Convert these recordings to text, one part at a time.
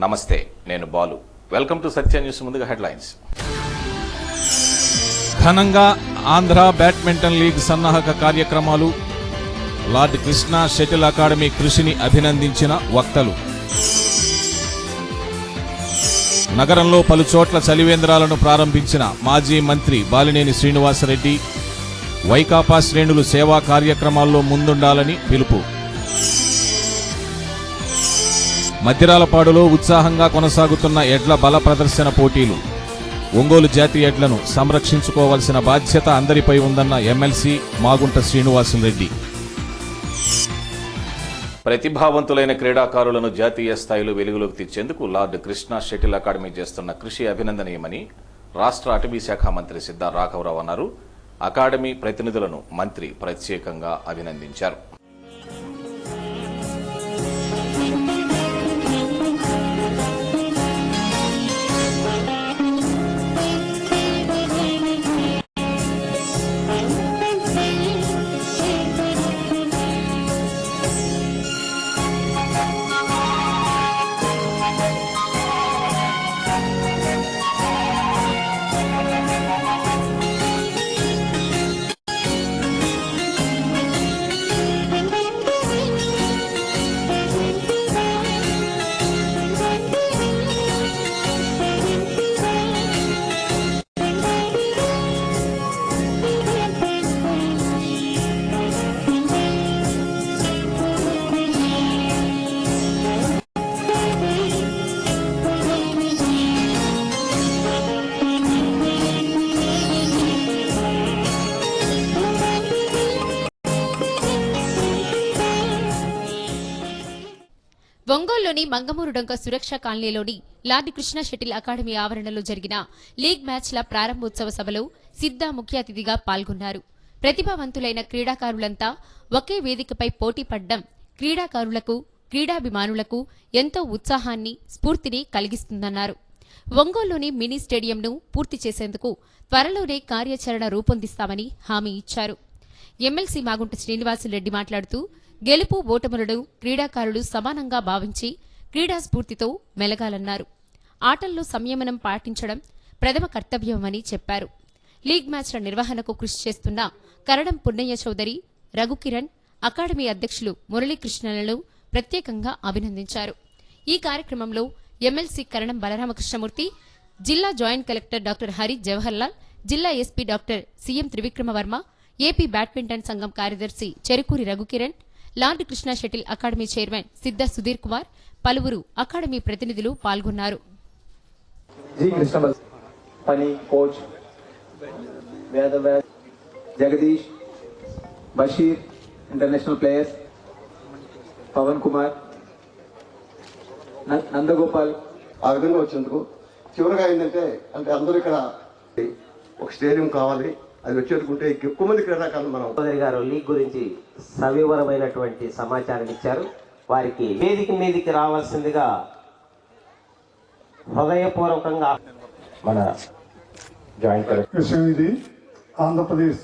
నమస్తే, నేను Balu. Welcome to Satya news. ముందుగా హెడ్లైన్స్. ఘనంగా ఆంధ్ర బ్యాడ్మింటన్ లీగ్ సన్నాహక కార్యక్రమాలు. లార్డ్ కృష్ణా షటిల్ అకాడమీ కృషిని అభినందించిన వక్తలు. నగరంలో పలు చోట్ల చలివేంద్రాలను ప్రారంభించిన మాజీ మంత్రి బాలినేని శ్రీనివాసరెడ్డి. వైకాపా శ్రేణులు సేవా కార్యక్రమాల్లో ముందుండాలని పిలుపు. మద్దిరాలపాడులో ఉత్సాహంగా కొనసాగుతున్న ఎడ్ల బల ప్రదర్శన పోటీలు. ఒంగోలు జాతి ఎడ్లను సంరక్షించుకోవాల్సిన బాధ్యత అందరిపై ఉందన్న ఎమ్మెల్సీ మాగుంట శ్రీనివాసరెడ్డి. ప్రతిభావంతులైన క్రీడాకారులను జాతీయ స్థాయిలో వెలుగులోకి తెచ్చేందుకు లార్డ్ కృష్ణా షటిల్ అకాడమీ చేస్తున్న కృషి అభినందనీయమని రాష్ట్ర అటవీ శాఖ మంత్రి సిద్ధా రాఘవరావు అన్నారు. అకాడమీ ప్రతినిధులను మంత్రి ప్రత్యేకంగా అభినందించారు. ఒంగోలులోని మంగమూరుడొంక సురక్ష కాలనీలోని లార్డ్ కృష్ణా షటిల్ అకాడమీ ఆవరణలో జరిగిన లీగ్ మ్యాచ్ల ప్రారంభోత్సవ సభలో సిద్ధా ముఖ్య అతిథిగా పాల్గొన్నారు. ప్రతిభావంతులైన క్రీడాకారులంతా ఒకే వేదికపై పోటీ పడ్డం క్రీడాకారులకు, క్రీడాభిమానులకు ఎంతో ఉత్సాహాన్ని, స్ఫూర్తిని కలిగిస్తుందన్నారు. ఒంగోలులోని మినీ స్టేడియంను పూర్తి చేసేందుకు త్వరలోనే కార్యాచరణ రూపొందిస్తామని హామీ ఇచ్చారు. ఎమ్మెల్సీ మాగుంట శ్రీనివాసరెడ్డి మాట్లాడుతూ గెలుపు ఓటములను క్రీడాకారులు సమానంగా భావించి క్రీడా స్ఫూర్తితో మెలగాలన్నారు. ఆటల్లో సంయమనం పాటించడం ప్రథమ కర్తవ్యమని చెప్పారు. లీగ్ మ్యాచ్ల నిర్వహణకు కృషి చేస్తున్న కరణం పున్నయ్య చౌదరి, రఘుకిరణ్, అకాడమీ అధ్యక్షులు మురళీకృష్ణలను ప్రత్యేకంగా అభినందించారు. ఈ కార్యక్రమంలో ఎమ్మెల్సీ కరణం బలరామకృష్ణమూర్తి, జిల్లా joint collector doctor Hari Jawaharlal, జిల్లా SP doctor CM Trivikramavarma, AP badminton సంఘం కార్యదర్శి Cherukuri Raghukiran, Lord Krishna shuttle academy chairman Siddha Sudheer Kumar, పలువురు అకాడమీ ప్రతినిధులు పాల్గొన్నారు. జగదీష్, బషీర్, ఇంటర్నేషనల్ ప్లేయర్స్, పవన్ కుమార్, నందగోపాల్ ఆ విధంగా వచ్చేందుకు చివరిగా ఏంటంటే అందరూ ఇక్కడ ఒక స్టేడియం కావాలి. అది వచ్చేట్టుకుంటే ఎక్కువ మంది క్రీడాకారులు మనం చౌదరి గారు లీగ్ గురించి సవివరమైనటువంటి సమాచారం ఇచ్చారు. వారికి వేదిక మీదికి రావాల్సిందిగా హృదయపూర్వకంగా మన జాయింట్ విషయం ఇది. ఆంధ్రప్రదేశ్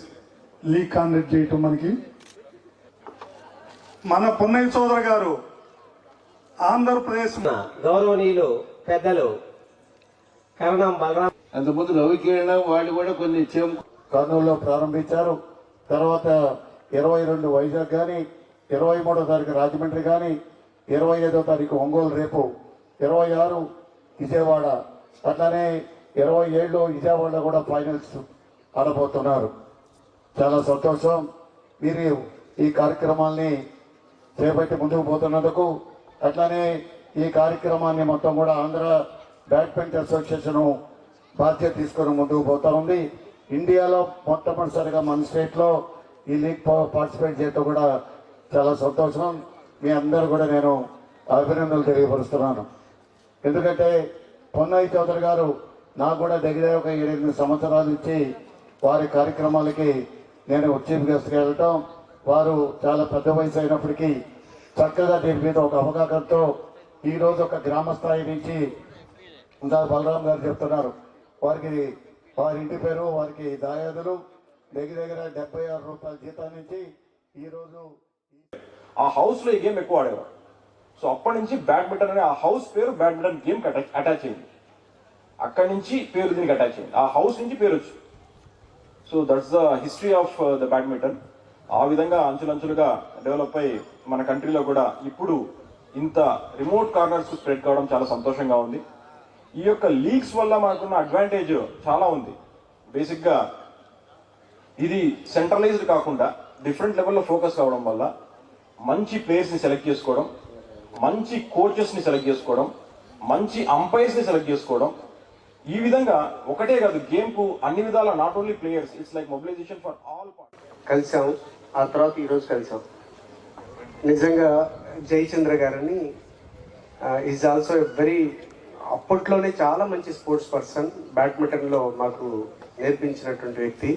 లీగ్ కాండక్ట్ చేయటం మనకి మన పున్నయ్య చౌదరి గారు ఆంధ్రప్రదేశ్ గౌరవనీయులు పెద్దలు కరణం బలరాం, అంతకుముందు రవికిరణ వాళ్ళు కూడా కొన్ని కర్నూలులో ప్రారంభించారు. తర్వాత 22 వైజాగ్ కానీ, 23వ తారీఖు రాజమండ్రి కానీ, 25వ తారీఖు ఒంగోలు, రేపు 26 విజయవాడ, అట్లానే 27 విజయవాడలో కూడా ఫైనల్స్ ఆడబోతున్నారు. చాలా సంతోషం. మీరు ఈ కార్యక్రమాల్ని చేపట్టి ముందుకు పోతున్నందుకు, అట్లానే ఈ కార్యక్రమాన్ని మొత్తం కూడా ఆంధ్ర బ్యాడ్మింటన్ అసోసియేషన్ బాధ్యత తీసుకొని ముందుకు పోతా ఉంది. ఇండియాలో మొట్టమొదటిసారిగా మన స్టేట్లో ఈ లీగ్ పార్టిసిపేట్ చేయడం కూడా చాలా సంతోషం. మీ అందరూ కూడా నేను అభినందనలు తెలియపరుస్తున్నాను. ఎందుకంటే పున్నయ్య చౌదరి గారు నాకు కూడా దగ్గర ఒక 7-8 సంవత్సరాల నుంచి వారి కార్యక్రమాలకి నేను చీఫ్ గెస్ట్గా వెళ్ళటం, వారు చాలా పెద్ద వయసు అయినప్పటికీ చక్కగా దీని మీద ఒక అవగాహనతో ఈరోజు ఒక గ్రామ స్థాయి నుంచి బలరాం గారు చెప్తున్నారు, వారి ఇంటి పేరు, వారికి దాయాదులు దగ్గర 76 రూపాయల జీతం నుంచి ఈరోజు ఆ హౌస్లో ఈ గేమ్ ఎక్కువ ఆడేవారు. సో అప్పటి నుంచి బ్యాడ్మింటన్ అనే ఆ హౌస్ పేరు బ్యాడ్మింటన్ గేమ్ అటాచ్ అయింది. అక్కడి నుంచి పేరు దీనికి అటాచ్ అయింది, ఆ హౌస్ నుంచి పేరు వచ్చింది. So that's the history of the badminton. ఆ విధంగా అంచులంచులుగా డెవలప్ అయ్యి మన కంట్రీలో కూడా ఇప్పుడు ఇంత రిమోట్ కార్నర్స్ స్ప్రెడ్ కావడం చాలా సంతోషంగా ఉంది. ఈ యొక్క లీగ్స్ వల్ల మనకున్న అడ్వాంటేజ్ చాలా ఉంది. బేసిక్గా ఇది సెంట్రలైజ్డ్ కాకుండా డిఫరెంట్ లెవెల్లో ఫోకస్ కావడం వల్ల మంచి ప్లేయర్స్ని సెలెక్ట్ చేసుకోవడం, మంచి కోచెస్ని సెలెక్ట్ చేసుకోవడం, మంచి అంపైర్స్ని సెలెక్ట్ చేసుకోవడం, ఈ విధంగా ఒకటే కాదు గేమ్కు అన్ని విధాల not only players, it's like mobilization for all part. కలిసాం, ఆ తర్వాత ఈరోజు కలిసాం. నిజంగా జయచంద్ర గారని ఈజ్ ఆల్సో ఎ వెరీ, అప్పట్లోనే చాలా మంచి స్పోర్ట్స్ పర్సన్, బ్యాడ్మింటన్లో మాకు నేర్పించినటువంటి వ్యక్తి.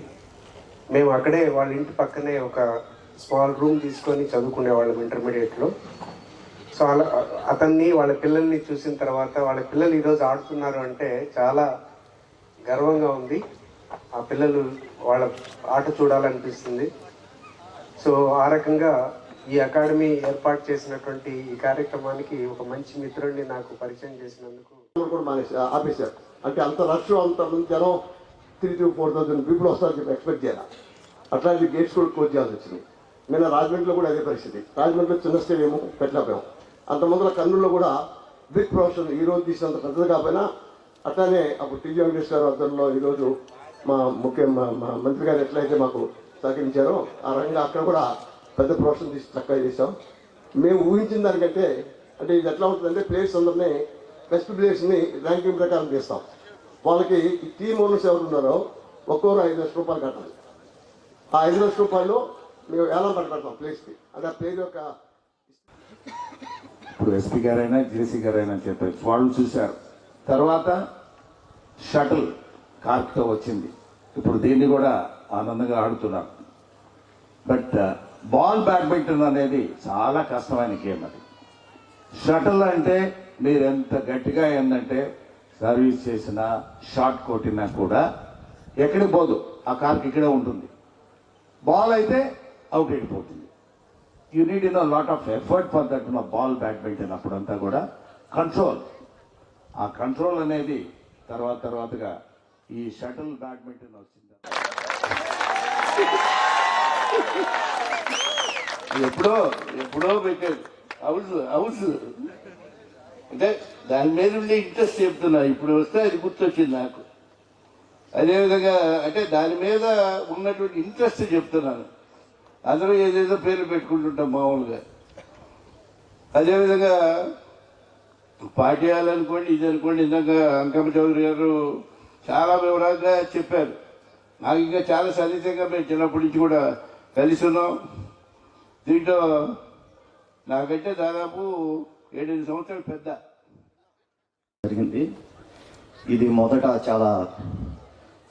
మేము అక్కడే వాళ్ళ ఇంటి పక్కనే ఒక స్మాల్ రూమ్ తీసుకొని చదువుకునేవాళ్ళం ఇంటర్మీడియట్లో. సో అలా అతన్ని వాళ్ళ పిల్లల్ని చూసిన తర్వాత వాళ్ళ పిల్లలు ఈరోజు ఆడుతున్నారు అంటే చాలా గర్వంగా ఉంది. ఆ పిల్లలు వాళ్ళ ఆట చూడాలనిపిస్తుంది. సో ఆ రకంగా ఈ అకాడమీ ఏర్పాటు చేసినటువంటి ఈ కార్యక్రమానికి ఒక మంచి మిత్రుడిని నాకు పరిచయం చేసినందుకు కూడా మానేసి ఆపేశారు. అంటే అంత రష్, అంతమంది జనం 3,000 to 4,000 పీపుల్ వస్తారని చెప్పి ఎక్స్పెక్ట్ చేయాలి. అట్లాంటి గేట్స్ కూడా క్లోజ్ చేయాల్సి వచ్చింది. మేము రాజమండ్రిలో కూడా అదే పరిస్థితి. రాజమండ్రిలో చిన్న స్టేడియం పెట్టలేకపోయాం. అంత ముందర కర్నూలులో కూడా బిగ్ ప్రొఫెషన్ ఈ రోజు తీసినంత పెద్దది కాకపోయినా అట్లానే అప్పుడు టీజీ వెంకటేష్ గారు అర్థంలో ఈరోజు మా మా మంత్రి గారు ఎట్లయితే మాకు సహకరించారో ఆ రకంగా అక్కడ కూడా పెద్ద ప్రొఫెషన్ తీసి చక్కగా చేసాం. మేము ఊహించిన దానికంటే అంటే ఇది ఎట్లా ఉంటుందంటే ప్లేయర్స్ అందరినీ బెస్ట్ ప్లేయర్స్ని ర్యాంకింగ్ ప్రకారం చేస్తాం. వాళ్ళకి ఈ టీమ్ ఓనర్స్ ఎవరు ఉన్నారో ఒక్కొక్కరు 5 లక్షల రూపాయలు కట్టాలి. ఆ 5 లక్షల రూపాయలు మేము ఎలా పెడతాం ప్లేస్కి, అది ఆ ప్లేయర్ యొక్క. ఇప్పుడు ఎస్పీ గారైనా జేసీ గారైనా చెప్పారు, వాళ్ళు చూశారు. తర్వాత షటిల్ కార్క్తో వచ్చింది, ఇప్పుడు దీన్ని కూడా ఆనందంగా ఆడుతున్నారు. బట్ బాల్ బ్యాడ్మింటన్ అనేది చాలా కష్టమైన గేమ్. అది షటిల్ అంటే మీరు ఎంత గట్టిగా ఏంటంటే సర్వీస్ చేసినా షాట్ కొట్టినా కూడా ఎక్కడికి పోదు, ఆ కార్క్ ఇక్కడే ఉంటుంది. బాల్ అయితే అవుట్ అయిపోతుంది. You need in a lot of effort for that ball badminton. అప్పుడంతా కూడా కంట్రోల్, ఆ కంట్రోల్ అనేది తర్వాతగా ఈ షటిల్ బ్యాడ్మింటన్ వచ్చింది. ఎప్పుడో పెట్టారు హౌస్ అంటే దాని మీద ఉండే ఇంట్రెస్ట్ చెప్తున్నా. ఇప్పుడు వస్తే అది గుర్తొచ్చింది నాకు. అదేవిధంగా అంటే దాని మీద ఉన్నటువంటి ఇంట్రెస్ట్ చెప్తున్నాను. అందరూ ఏదేదో పేర్లు పెట్టుకుంటుంటాం మామూలుగా. అదేవిధంగా పాఠ్యాలనుకోండి, ఇది అనుకోండి, ఇందాక అంకమ్మ చౌదరి గారు చాలా వివరంగా చెప్పారు. నాకు ఇంకా చాలా సన్నిహితంగా మేము చిన్నప్పటి నుంచి కూడా కలిసి ఉన్నాం. దీంట్లో నాకంటే దాదాపు 7-8 సంవత్సరాలు పెద్ద జరిగింది. ఇది మొదట చాలా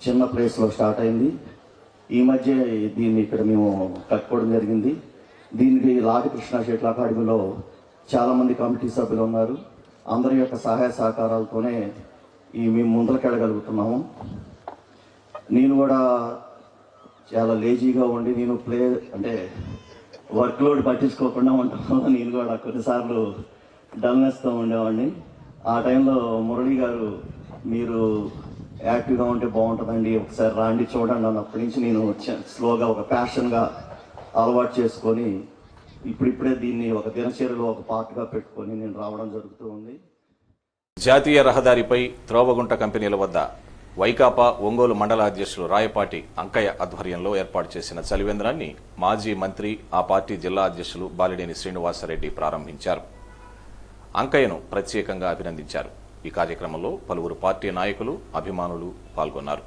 చిన్న ప్లేస్లో స్టార్ట్ అయింది. ఈ మధ్య దీన్ని ఇక్కడ మేము కట్టుకోవడం జరిగింది. దీనికి లార్డ్ కృష్ణా షటిల్ అకాడమీలో చాలామంది కమిటీ సభ్యులు ఉన్నారు. అందరి యొక్క సహాయ సహకారాలతోనే మేము ముందరకెళ్ళగలుగుతున్నాము. నేను కూడా చాలా లేజీగా ఉండి నేను అంటే వర్క్ లోడ్ పట్టించుకోకుండా ఉంటాను. నేను కూడా కొన్నిసార్లు డల్నెస్తో ఉండేవాడిని. ఆ టైంలో మురళి గారు మీరు యాక్టివ్గా ఉంటే బాగుంటుందండి, ఒకసారి రాండి చూడండి అన్నప్పటి నుంచి నేను స్లోగా ఒక ప్యాషన్గా అలవాటు చేసుకొని ఇప్పుడిప్పుడే దీన్ని ఒక దినచర్యలో ఒక పార్ట్గా పెట్టుకొని నేను రావడం జరుగుతూ ఉంది. జాతీయ రహదారిపై త్రోవగుంట కంపెనీల వద్ద వైకాపా ఒంగోలు మండల అధ్యక్షులు రాయపాటి అంకయ్య ఆధ్వర్యంలో ఏర్పాటు చేసిన చలివేంద్రాన్ని మాజీ మంత్రి, ఆ పార్టీ జిల్లా అధ్యక్షులు బాలినేని శ్రీనివాసరెడ్డి ప్రారంభించారు. అంకయ్యను ప్రత్యేకంగా అభినందించారు. ఈ కార్యక్రమంలో పలువురు పార్టీ నాయకులు, అభిమానులు పాల్గొన్నారు.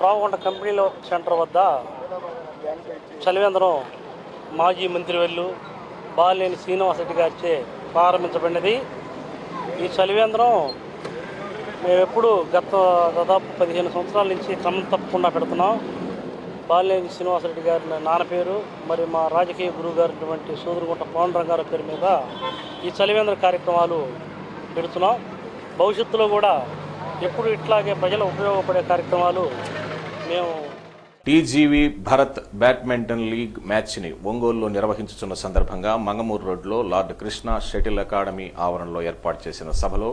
రావకొండ కంపెనీలో సెంటర్ వద్ద చలివేంద్రం మాజీ మంత్రివర్యులు బాలినేని శ్రీనివాసరెడ్డి గారిచే ప్రారంభించబడినది. ఈ చలివేంద్రం మేము ఎప్పుడు గత దాదాపు 15 సంవత్సరాల నుంచి క్రమం తప్పకుండా పెడుతున్నాం. బాలినేని శ్రీనివాసరెడ్డి గారి నాన్న పేరు మరి మా రాజకీయ గురువు గారిటువంటి సోదరుగుంట పవన్ రంగారావు పేరు మీద ఈ చలివేంద్ర కార్యక్రమాలు పెడుతున్నాం. భవిష్యత్తులో కూడా ఎప్పుడు ఇట్లాగే ప్రజలకు ఉపయోగపడే కార్యక్రమాలు మేము టీజీవీ భారత్ బ్యాడ్మింటన్ లీగ్ మ్యాచ్ని ఒంగోలులో నిర్వహించుతున్న సందర్భంగా మంగమూరు రోడ్లో లార్డ్ కృష్ణ షటిల్ అకాడమీ ఆవరణలో ఏర్పాటు చేసిన సభలో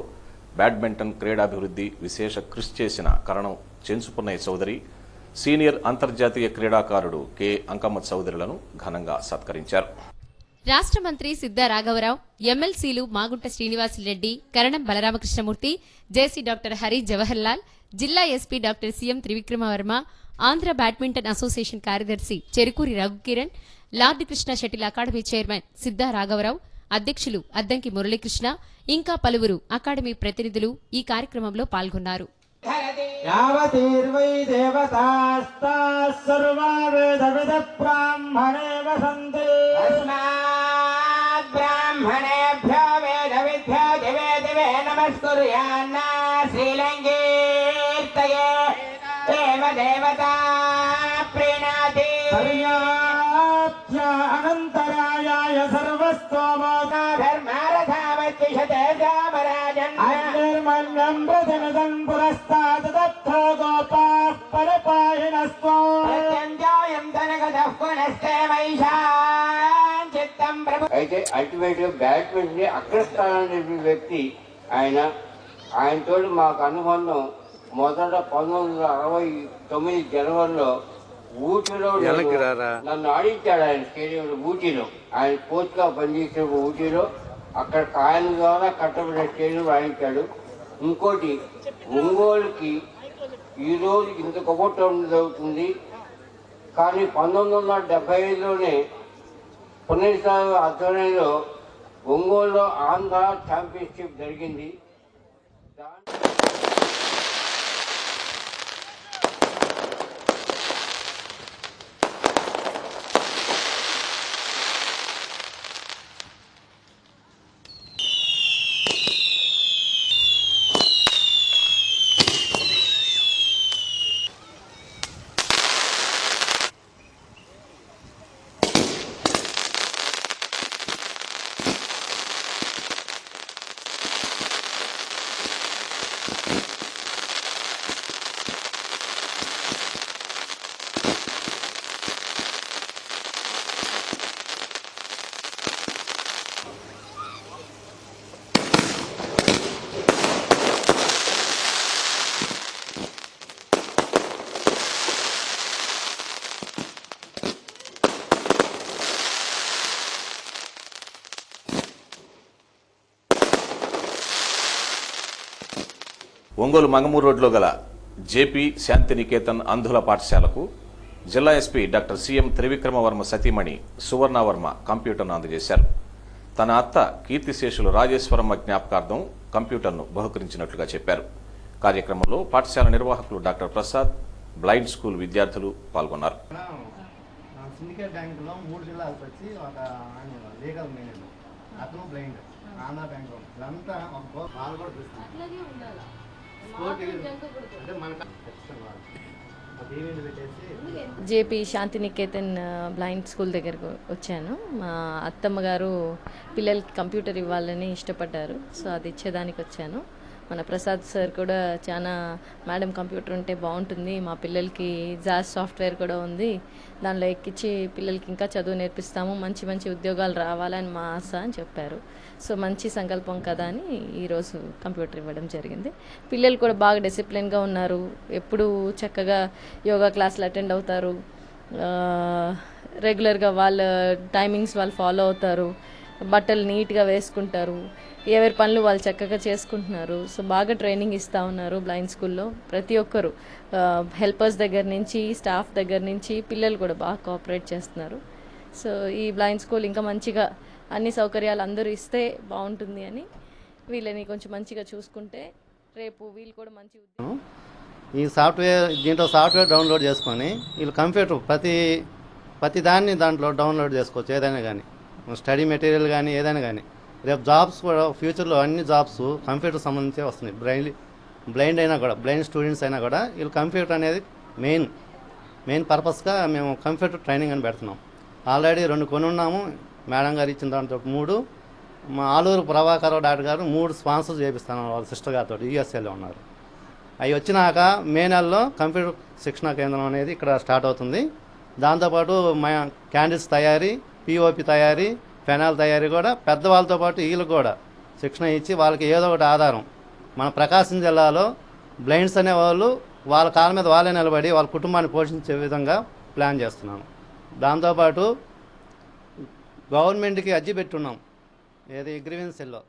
బ్యాడ్మింటన్ క్రీడాభివృద్ధి విశేష కృషి చేసిన కరణం చెంచుపున్నయ్య చౌదరి, సీనియర్ అంతర్జాతీయ క్రీడాకారుడు కె అంకమ్మ చౌదరులను ఘనంగా సత్కరించారు. రాష్ట్ర మంత్రి సిద్ధా రాఘవరావు, ఎమ్మెల్సీలు మాగుంట శ్రీనివాసులరెడ్డి, కరణం బలరామకృష్ణమూర్తి, జేసీ డాక్టర్ హరి జవహర్లాల్, జిల్లా SP doctor CM Trivikramavarma, Andhra badminton association కార్యదర్శి Cherukuri Raghukiran, Lord Krishna shuttle academy chairman Siddha రాఘవరావు, అధ్యక్షులు అద్దంకి మురళీకృష్ణ, ఇంకా పలువురు అకాడమీ ప్రతినిధులు ఈ కార్యక్రమంలో పాల్గొన్నారు. యావతీర్వై దేవతాస్తాః సర్వా వేదవిద బ్రాహ్మణే వసంతే తస్మాత్ బ్రాహ్మణేభ్యో వేదవిద్భ్యో దివే దివే నమస్కుర్యాన్నా శ్రీలంకీర్తయే దేవ దేవతా ప్రీణాతి పర్యాప్య అనంతరాయాయ సర్వస్తోమోకాధర్మారథామద్విషతే రామరాజన్ అగ్నిర్మల్యం ప్రజనదం పురస్తాద్ దత్తో గోపాః పరపాహినస్తో ప్రత్యంజాయం ధనగతః పునస్తే వైశాం చిత్తం ప్రభు. అయితే అల్టిమేట్గా బ్యాడ్మింటన్ అగ్రస్థానాన్ని వ్యక్తి ఆయనతో మాకు అనుబంధం మొదట 1969 జనవరిలో ఊటీలో నన్ను ఆడించాడు. ఆయన స్టేడియంలో ఊటీలో ఆయన కోచ్గా పనిచేసిన ఊటీలో అక్కడ ఆయన ద్వారా కట్టబడిన స్టేడియంలో ఆడించాడు. ఇంకోటి ఒంగోలుకి ఈరోజు ఇంత కొబ్బట్టం జరుగుతుంది, కానీ 1975లోనే పునఃస్థాపన ఆధ్వర్యంలో ఒంగోలులో ఆంధ్ర ఛాంపియన్షిప్ జరిగింది. ఒంగోలు మంగమూరు రోడ్లో గల జేపీ శాంతినికేతన్ అంధుల పాఠశాలకు జిల్లా ఎస్పీ డాక్టర్ సీఎం త్రివిక్రమవర్మ సతీమణి సువర్ణవర్మ కంప్యూటర్ను అందజేశారు. తన అత్త కీర్తిశేషులు రాజేశ్వరమ్మ జ్ఞాపకార్థం కంప్యూటర్ను బహుకరించినట్లుగా చెప్పారు. కార్యక్రమంలో పాఠశాల నిర్వాహకులు డాక్టర్ ప్రసాద్, బ్లైండ్ స్కూల్ విద్యార్థులు పాల్గొన్నారు. సిండికేట్ బ్యాంకులో 3 జిల్లాలకు వచ్చి ఒక లీగల్ మేనేజర్, అతను బ్లైండ్, ఆంధ్ర బ్యాంకు ఇదంతా వాళ్ళు కూడా చూస్తున్నారు. అంటే మనకు జేపీ శాంతినికేతన్ బ్లైండ్ స్కూల్ దగ్గరకు వచ్చాను. మా అత్తమ్మ గారు పిల్లలకి కంప్యూటర్ ఇవ్వాలని ఇష్టపడ్డారు, సో అది ఇచ్చేదానికి వచ్చాను. మన ప్రసాద్ సార్ కూడా చాలా మేడం కంప్యూటర్ ఉంటే బాగుంటుంది, మా పిల్లలకి జాజ్ సాఫ్ట్వేర్ కూడా ఉంది, దానిలో ఎక్కించి పిల్లలకి ఇంకా చదువు నేర్పిస్తాము, మంచి మంచి ఉద్యోగాలు రావాలని మా ఆశ అని చెప్పారు. సో మంచి సంకల్పం కదా అని ఈరోజు కంప్యూటర్ ఇవ్వడం జరిగింది. పిల్లలు కూడా బాగా డిసిప్లిన్గా ఉన్నారు, ఎప్పుడు చక్కగా యోగా క్లాసులు అటెండ్ అవుతారు, రెగ్యులర్గా వాళ్ళ టైమింగ్స్ వాళ్ళు ఫాలో అవుతారు, బట్టలు నీట్గా వేసుకుంటారు, ఎవరి పనులు వాళ్ళు చక్కగా చేసుకుంటున్నారు. సో బాగా ట్రైనింగ్ ఇస్తూ ఉన్నారు బ్లైండ్ స్కూల్లో. ప్రతి ఒక్కరు హెల్పర్స్ దగ్గర నుంచి స్టాఫ్ దగ్గర నుంచి పిల్లలు కూడా బాగా కోఆపరేట్ చేస్తున్నారు. సో ఈ బ్లైండ్ స్కూల్ ఇంకా మంచిగా అన్ని సౌకర్యాలు అందరూ ఇస్తే బాగుంటుంది అని, వీళ్ళని కొంచెం మంచిగా చూసుకుంటే రేపు వీళ్ళు కూడా మంచి ఈ సాఫ్ట్వేర్ దీంట్లో సాఫ్ట్వేర్ డౌన్లోడ్ చేసుకొని వీళ్ళు కంప్యూటర్ ప్రతి దాన్ని దాంట్లో డౌన్లోడ్ చేసుకోవచ్చు. ఏదైనా కానీ స్టడీ మెటీరియల్ కానీ ఏదైనా కానీ రేపు జాబ్స్ కూడా ఫ్యూచర్లో అన్ని జాబ్స్ కంప్యూటర్ సంబంధించి వస్తున్నాయి. బ్లైండ్ అయినా కూడా, బ్లైండ్ స్టూడెంట్స్ అయినా కూడా వీళ్ళు కంప్యూటర్ అనేది మెయిన్ పర్పస్గా మేము కంప్యూటర్ ట్రైనింగ్ అని పెడుతున్నాం. ఆల్రెడీ 2 కొని ఉన్నాము. మేడం గారు ఇచ్చిన దాంతో 3, మా ఆలూరు ప్రభాకర్ డాక్టర్ గారు 3 స్పాన్సర్ చేపిస్తాను వాళ్ళ సిస్టర్ గారితో యూఎస్ఏలో ఉన్నారు. అవి వచ్చినాక మే నెలలో కంప్యూటర్ శిక్షణా కేంద్రం అనేది ఇక్కడ స్టార్ట్ అవుతుంది. దాంతోపాటు మా క్యాండిల్స్ తయారీ, పిఓపి తయారీ, ఫెనాల్ తయారీ కూడా పెద్దవాళ్ళతో పాటు వీళ్ళకి కూడా శిక్షణ ఇచ్చి వాళ్ళకి ఏదో ఒకటి ఆధారం. మన ప్రకాశం జిల్లాలో బ్లైండ్స్ అనేవాళ్ళు వాళ్ళ కాళ్ళ మీద వాళ్ళే నిలబడి వాళ్ళ కుటుంబాన్ని పోషించే విధంగా ప్లాన్ చేస్తున్నాను. దాంతోపాటు గవర్నమెంట్కి అర్జీ పెట్టున్నాం, ఏది గ్రీవెన్సీల్లో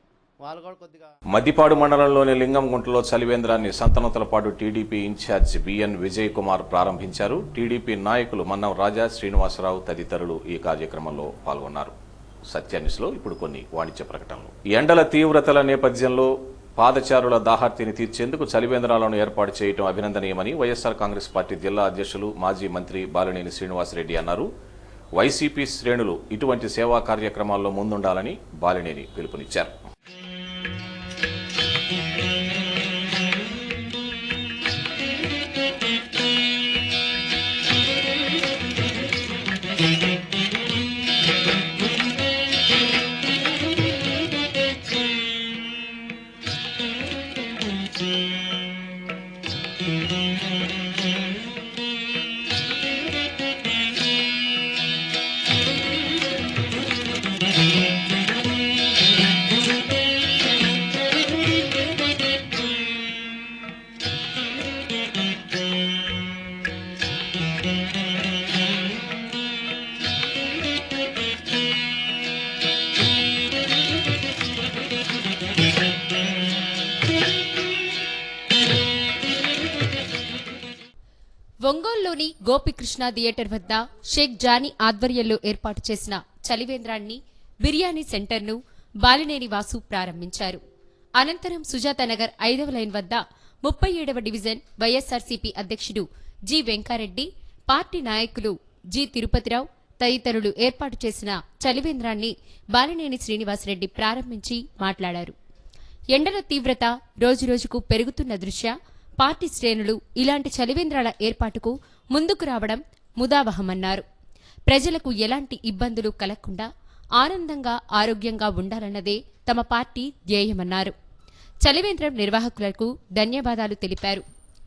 వాళ్ళు కూడా కొద్దిగా. మద్దిపాడు మండలంలోని లింగంగుంటలో చలివేంద్రాన్ని Santhanuthalapadu TDP incharge BN Vijay Kumar ప్రారంభించారు. టీడీపీ నాయకులు మన్నం రాజా, శ్రీనివాసరావు తదితరులు ఈ కార్యక్రమంలో పాల్గొన్నారు. సత్యాన్యూస్లో ఇప్పుడు కొన్ని వాణిజ్య ప్రకటనలు. ఎండల తీవ్రతల నేపథ్యంలో పాదచారుల దాహార్తిని తీర్చేందుకు చలివేంద్రాలను ఏర్పాటు చేయడం అభినందనీయమని వైఎస్ఆర్ కాంగ్రెస్ పార్టీ జిల్లా అధ్యక్షులు మాజీ మంత్రి బాలినేని శ్రీనివాసరెడ్డి అన్నారు. వైసీపీ శ్రేణులు ఇటువంటి సేవా కార్యక్రమాల్లో ముందుండాలని బాలినేని పిలుపునిచ్చారు. ఒంగోలులోని గోపికృష్ణ థియేటర్ వద్ద షేక్ జానీ ఆధ్వర్యంలో ఏర్పాటు చేసిన చలివేంద్రాన్ని, బిర్యానీ సెంటర్ను బాలినేని వాసు ప్రారంభించారు. అనంతరం సుజాతానగర్ 5వ లైన్ వద్ద 37వ డివిజన్ వైఎస్ఆర్సీపీ అధ్యక్షుడు జి వెంకారెడ్డి, పార్టీ నాయకులు జి తిరుపతిరావు తదితరులు ఏర్పాటు చేసిన చలివేంద్రాన్ని బాలినేని శ్రీనివాసరెడ్డి ప్రారంభించి మాట్లాడారు. ఎండల తీవ్రత రోజురోజుకు పెరుగుతున్న దృష్ట్యా పార్టీ శ్రేణులు ఇలాంటి చలివేంద్రాల ఏర్పాటుకు ముందుకు రావడం ముదావహమన్నారు. ప్రజలకు ఎలాంటి ఇబ్బందులు కలగకుండా ఆనందంగా, ఆరోగ్యంగా ఉండాలన్నదే తమ పార్టీ ధ్యేయమన్నారు. చలివేంద్రం నిర్వాహకులకు ధన్యవాదాలు తెలిపారు.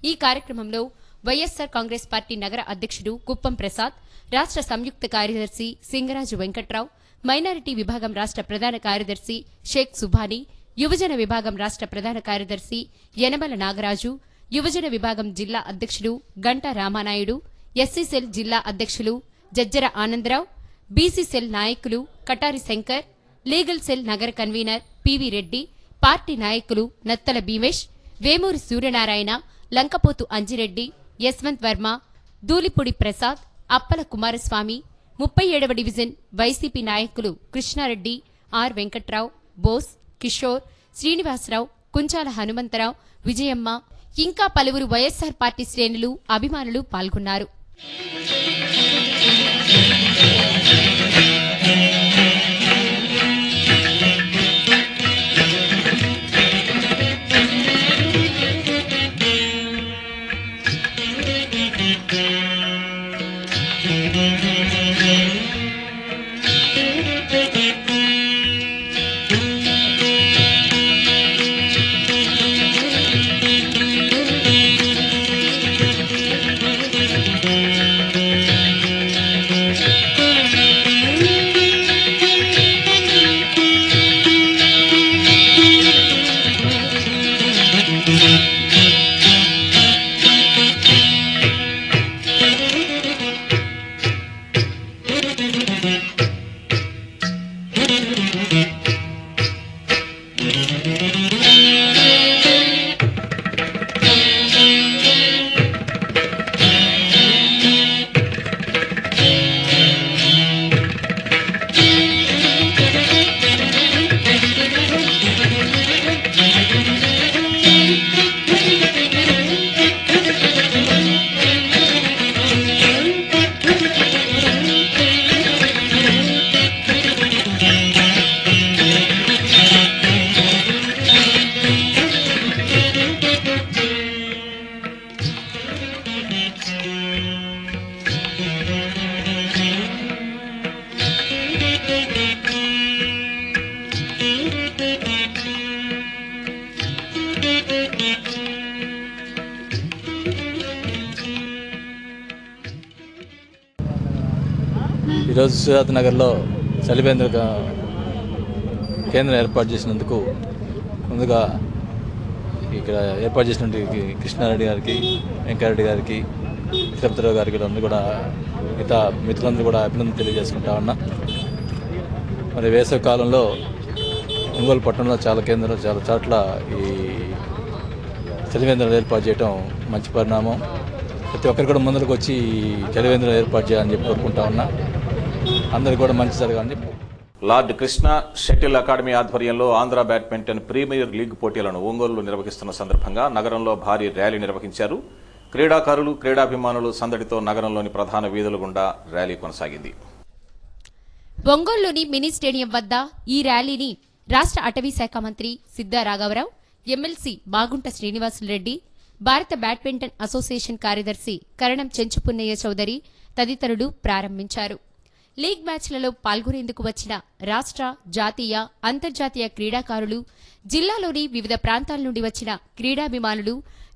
ఈ కార్యక్రమంలో వైఎస్సార్ కాంగ్రెస్ పార్టీ నగర అధ్యక్షుడు కుప్పం ప్రసాద్, రాష్ట్ర సంయుక్త కార్యదర్శి సింగరాజు వెంకట్రావు, మైనారిటీ విభాగం రాష్ట్ర ప్రధాన కార్యదర్శి షేక్ సుభాని, యువజన విభాగం రాష్ట్ర ప్రధాన కార్యదర్శి యనమల నాగరాజు, యువజన విభాగం జిల్లా అధ్యక్షుడు గంటా రామానాయుడు, ఎస్సీ సెల్ జిల్లా అధ్యక్షులు జజ్జర ఆనందరావు, బీసీ సెల్ నాయకులు కటారి శంకర్, లీగల్ సెల్ నగర కన్వీనర్ పివి రెడ్డి, పార్టీ నాయకులు నత్తల భీమేష్, వేమూరి సూర్యనారాయణ, లంకపోతు అంజిరెడ్డి, యశ్వంత్ వర్మ, దూలిపూడి ప్రసాద్, అప్పల కుమారస్వామి, 37వ డివిజన్ వైసీపీ నాయకులు కృష్ణారెడ్డి, ఆర్ వెంకట్రావు, బోస్, కిషోర్, శ్రీనివాసరావు, కుంచాల హనుమంతరావు, విజయమ్మ, ఇంకా పలువురు వైఎస్సార్ పార్టీ శ్రేణులు, అభిమానులు పాల్గొన్నారు. ఈరోజు సుజాత నగర్లో చలివేంద్ర కేంద్రం ఏర్పాటు చేసినందుకు ముందుగా ఇక్కడ ఏర్పాటు చేసినటువంటి కృష్ణారెడ్డి గారికి, వెంకరెడ్డి గారికి, తిరుపతిరావు గారికి అందరూ కూడా మిగతా మిత్రులందరూ కూడా అభినందన తెలియజేసుకుంటా ఉన్నా. మరి వేసవి కాలంలో ఒంగోలు పట్టణంలో చాలా చోట్ల ఈ చలివేంద్రాలు ఏర్పాటు చేయడం మంచి పరిణామం. ప్రతి ఒక్కరు కూడా ముందరకు వచ్చి చలివేంద్రాలు ఏర్పాటు చేయాలని చెప్పి కోరుకుంటా ఉన్నా. అందరికీ కూడా మంచి జరగాలని చెప్పి. లార్డ్ కృష్ణ షటిల్ అకాడమీ ఆధ్వర్యంలో ఆంధ్ర బ్యాడ్మింటన్ ప్రీమియర్ లీగ్ పోటీలను ఒంగోలులో నిర్వహిస్తున్న సందర్భంగా నగరంలో భారీ ర్యాలీ నిర్వహించారు. క్రీడాకారులు, క్రీడాభిమానులు సందడితో నగరంలోని ప్రధాన వీధుల గుండా ర్యాలీ కొనసాగింది. ఒంగోలులోని మినీ స్టేడియం వద్ద ఈ ర్యాలీని రాష్ట్ర అటవీ శాఖ మంత్రి సిద్ధా రాఘవరావు, ఎమ్మెల్సీ మాగుంట శ్రీనివాసులరెడ్డి, భారత బ్యాడ్మింటన్ అసోసియేషన్ కార్యదర్శి కరణం చెంచుపున్నయ్య చౌదరి తదితరులు ప్రారంభించారు. లీగ్ మ్యాచ్లలో పాల్గొనేందుకు వచ్చిన రాష్ట్ర, జాతీయ, అంతర్జాతీయ క్రీడాకారులు, జిల్లాలోని వివిధ ప్రాంతాల నుండి వచ్చిన క్రీడాభిమానులు,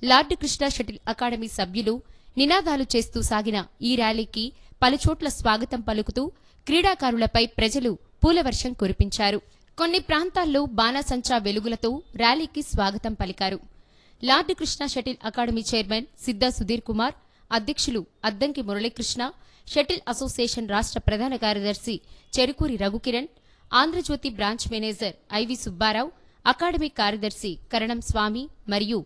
లార్డ్ కృష్ణ షటిల్ అకాడమీ సభ్యులు నినాదాలు చేస్తూ సాగిన ఈ ర్యాలీకి పలుచోట్ల స్వాగతం పలుకుతూ క్రీడాకారులపై ప్రజలు పూలవర్షం కురిపించారు. కొన్ని ప్రాంతాల్లో బాణాసంచా వెలుగులతో ర్యాలీకి స్వాగతం పలికారు. Lord Krishna shuttle academy chairman Siddha Sudheer Kumar, అధ్యక్షులు అద్దంకి మురళీకృష్ణ, షటిల్ అసోసియేషన్ రాష్ట్ర ప్రధాన కార్యదర్శి Cherukuri Raghukiran, Andhrajyothi branch manager IV Subbarao, academy కార్యదర్శి కరణం స్వామి మరియు